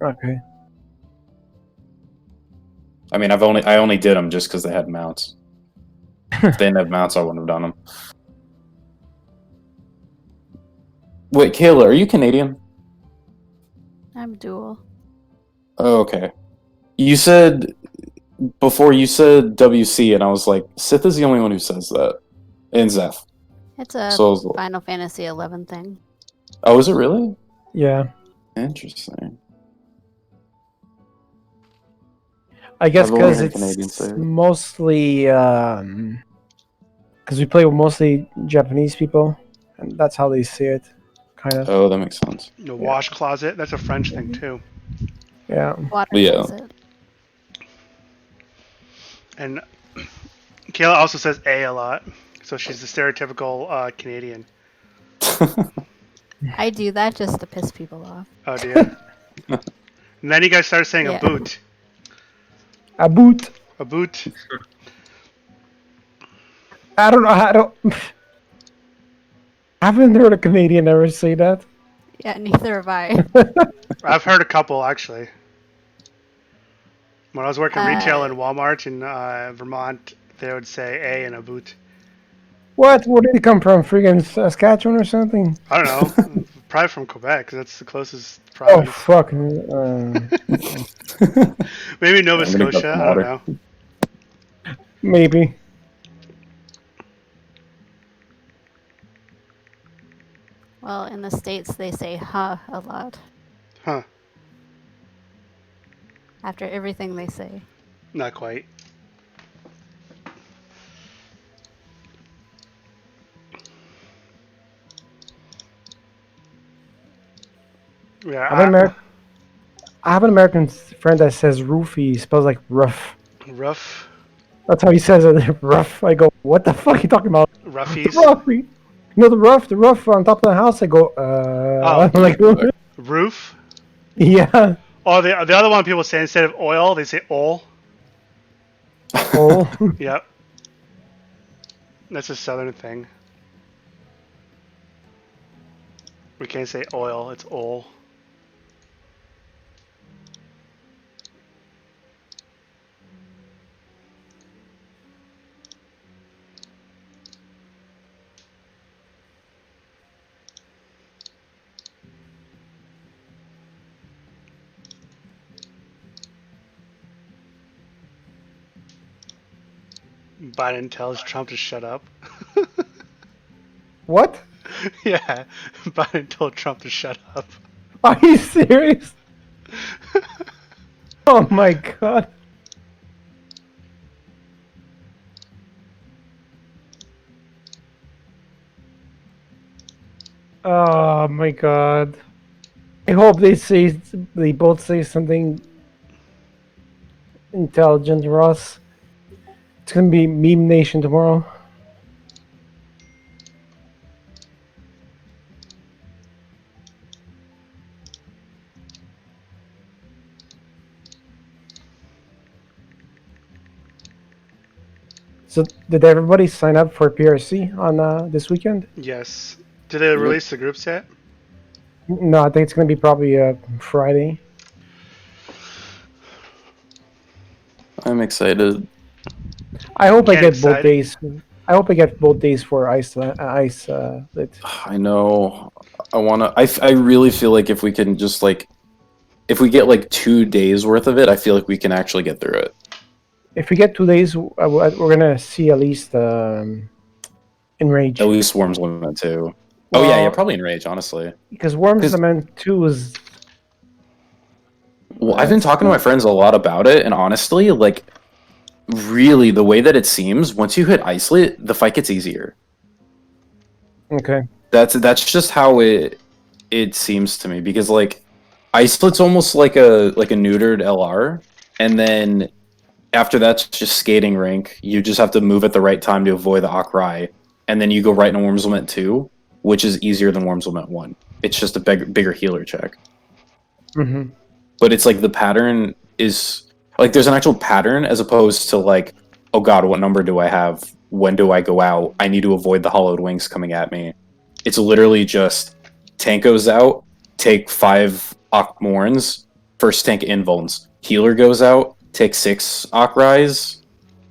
Okay. I mean, I only did them just because they had mounts. If they didn't have mounts, I wouldn't have done them. Wait, Kayla, are you Canadian? I'm dual. Oh, okay. You said before you said WC, and I was like, Sith is the only one who says that. And Zeph. It's a So I was like, Final Fantasy 11 thing. oh, is it really? Yeah. Interesting. I guess I've only because heard Canadians it's say it. mostly because we play with mostly Japanese people, and that's how they see it, kind of. Oh, that makes sense. The wash closet, that's a French thing too. Yeah. Water Yeah. closet. And Kayla also says A lot, so she's the stereotypical Canadian. I do that just to piss people off. Oh dear. And then you guys started saying Yeah. a boot. A boot. A boot. I don't know. I haven't heard a Canadian ever say that. Yeah, neither have I. I've heard a couple actually. When I was working retail in Uh, Walmart in Vermont, they would say A in a boot. What? Where did it come from? Freaking Saskatchewan or something? I don't know. Probably from Quebec, 'cause that's the closest Oh province. fuck. Maybe Nova I'm gonna go Scotia. for I don't water. know. Maybe. Well, in the States, they say huh a lot. Huh. After everything they say. Not quite. Yeah. I have an American friend that says roofie. He spells like rough. Rough. That's how he says it. Rough. I go, what the fuck are you talking about? Roughies. Rough. You know the roof on top of the house. I go, Oh. I'm like, Roof. yeah. Oh, the other one people say instead of oil, they say oil. Oh. Yep. That's a southern thing. We can't say oil, it's oil. Biden tells Trump to shut up. What? Yeah, Biden told Trump to shut up. Are you serious? Oh my god. Oh my god. I hope they both say something intelligent, Ross. It's gonna be meme nation tomorrow. So did everybody sign up for PRC on this weekend? Yes. Did they release the groups yet? No, I think it's gonna be probably Friday. I'm excited. I hope I Get get both excited. days. I hope I get both days for ice lit. I know. I wanna. I really feel like if we can just like, if we get like 2 days worth of it, I feel like we can actually get through it. If we get 2 days, we're gonna see at least Enrage. At least Worms Limit 2. Oh yeah, Well, probably Enrage, honestly. Because Worms 'Cause- Lament 2 is. Well, I've been talking to my friends a lot about it, and honestly, like, really, the way that it seems, once you hit Isolate, the fight gets easier. Okay. That's just how it seems to me, because like, Isolate's almost like a neutered LR, and then after that's just skating rink. You just have to move at the right time to avoid the Akrai, and then you go right into Worms Lament 2, which is easier than Worms Lament 1. It's just a bigger healer check. Mm-hmm. But it's like the pattern is like there's an actual pattern as opposed to like, oh god, what number do I have? When do I go out? I need to avoid the hollowed wings coming at me. It's literally just tank goes out, take 5 Akmorns, first tank invulns. Healer goes out, take 6 Akrais,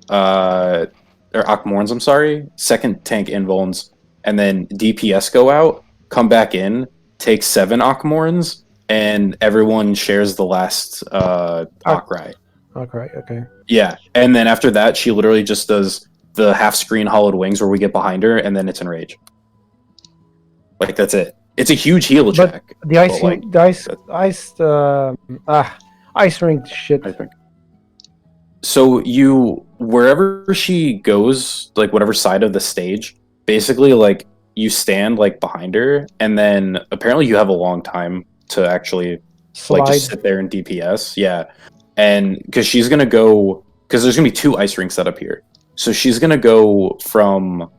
or Akmorns, I'm sorry, second tank invulns, and then DPS go out, come back in, take 7 Akmorns, and everyone shares the last Akrai. Okay. Yeah, and then after that, she literally just does the half screen hollowed wings where we get behind her, and then it's Enrage. Like that's it. It's a huge heal But check. the ice, like, ice rink shit. I think. So you wherever she goes, like whatever side of the stage, basically like you stand like behind her, and then apparently you have a long time to actually like just Slide. sit there and DPS. Yeah, and because she's gonna go because there's gonna be 2 ice rinks set up here, so she's gonna go from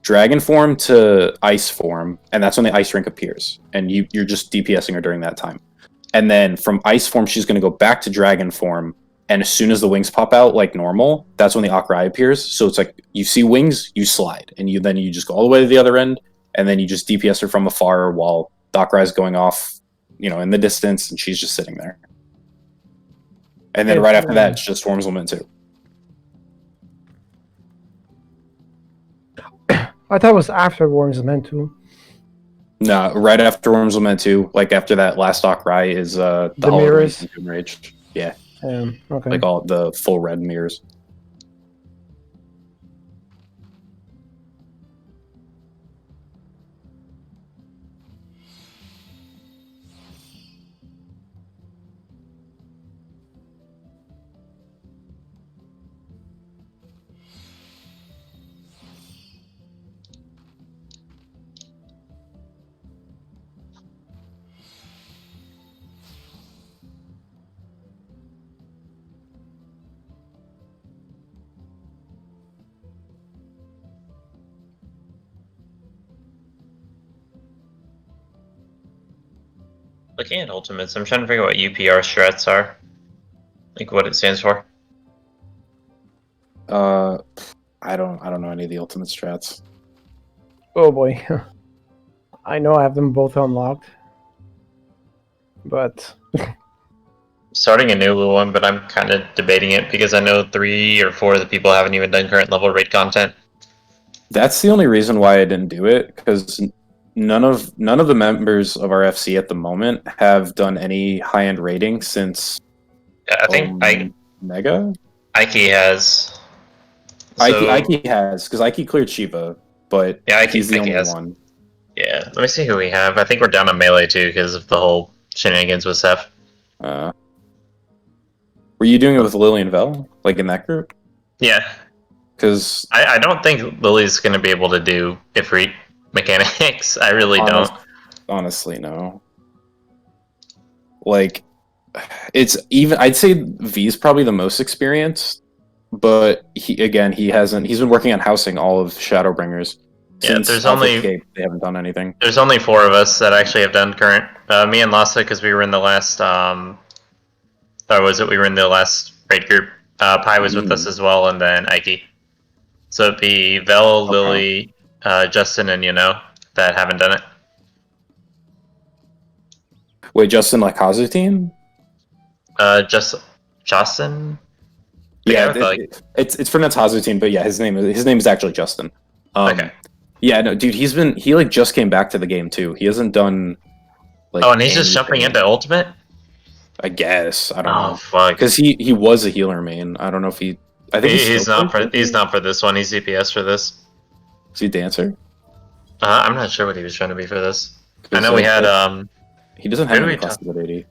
dragon form to ice form, and that's when the ice rink appears, and you're just DPSing her during that time. And then from ice form, she's gonna go back to dragon form. And as soon as the wings pop out like normal, that's when the Akrai appears. So it's like you see wings, you slide, and you just go all the way to the other end, and then you just DPS her from afar while the Akrai is going off, in the distance, and she's just sitting there. And then right after that, it's just Worms Lament 2. I thought it was after Worms Lament 2. No, right after Worms Lament 2, like after that last Akrai is the Hollowed mirrors. Wings and Enrage. Yeah, Okay. like all the full red mirrors. Looking at ultimates, I'm trying to figure out what UPR strats are. Like what it stands for. I don't know any of the ultimate strats. Oh boy. I know I have them both unlocked. But Starting a new one, but I'm kind of debating it because I know 3 or 4 of the people haven't even done current level raid content. That's the only reason why I didn't do it, because none of the members of our FC at the moment have done any high-end rating since Yeah, I think Mega. Ike has. Ike has, because Ike cleared Shiva, but Yeah, he's the Ike only has. one. Yeah, let me see who we have. I think we're down on melee too because of the whole shenanigans with Seth. Were you doing it with Lily and Vel, like in that group? Yeah, Because I don't think Lily's going to be able to do Ifrit mechanics. I really don't. honestly, no. Like, it's even. I'd say V's probably the most experienced, but he's been working on housing all of Shadowbringers. Yeah, Since there's Alpha only- Escape, they haven't done anything. There's only 4 of us that actually have done current. Me and Lassa, because we were in the last. Or was it we were in the last raid group? Pi was with us as well, and then Ike. So it'd be Vel, Okay. Lily, Justin, and that haven't done it. Wait, Justin like Kazutin? Justin. Yeah, guy with, it's pronounced Hazutin, but yeah, his name is actually Justin. Okay. Yeah, no, dude, he like just came back to the game too. He hasn't done like. Oh, and he's just jumping anything, into ultimate. I guess I don't Oh know fuck. because he was a healer main. I don't know if he. I think He's still not plays he's DPS. not for this one. He's DPS for this. Is he dancer? I'm not sure what he was trying to be for this. I 'Cause, know we had He doesn't who have do any we classes at 80.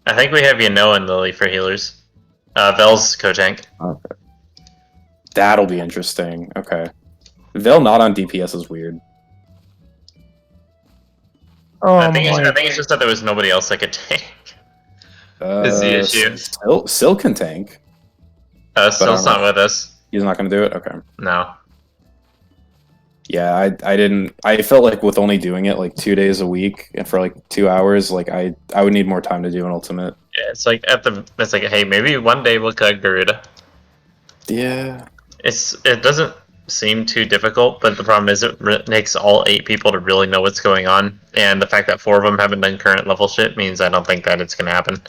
I think we have and Lily for healers. Vel's co-tank. Okay. That'll be interesting. Okay. Vel not on DPS is weird. Oh I think my. it's just that there was nobody else that could tank. Is the issue. Sil can tank. Still's not with us. He's not going to do it? Okay. No. Yeah, I didn't. I felt like with only doing it like 2 days a week and for like 2 hours, like I would need more time to do an ultimate. Yeah, it's like hey, maybe one day we'll collect Garuda. Yeah. It doesn't seem too difficult, but the problem is it takes all 8 people to really know what's going on, and the fact that 4 of them haven't done current level shit means I don't think that it's gonna happen.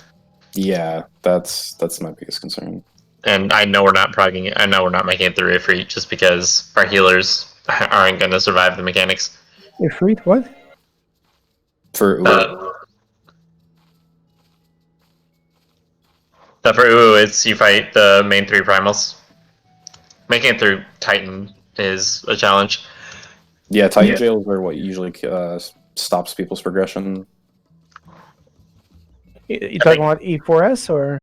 Yeah, that's my biggest concern. And I know we're not progging it. I know we're not making it through Ifrit just because our healers aren't gonna survive the mechanics. Ifrit, what? For For Uwu, it's you fight the main 3 primals. Making it through Titan is a challenge. yeah, Titan jails are what usually stops people's progression. You talking about E4S or?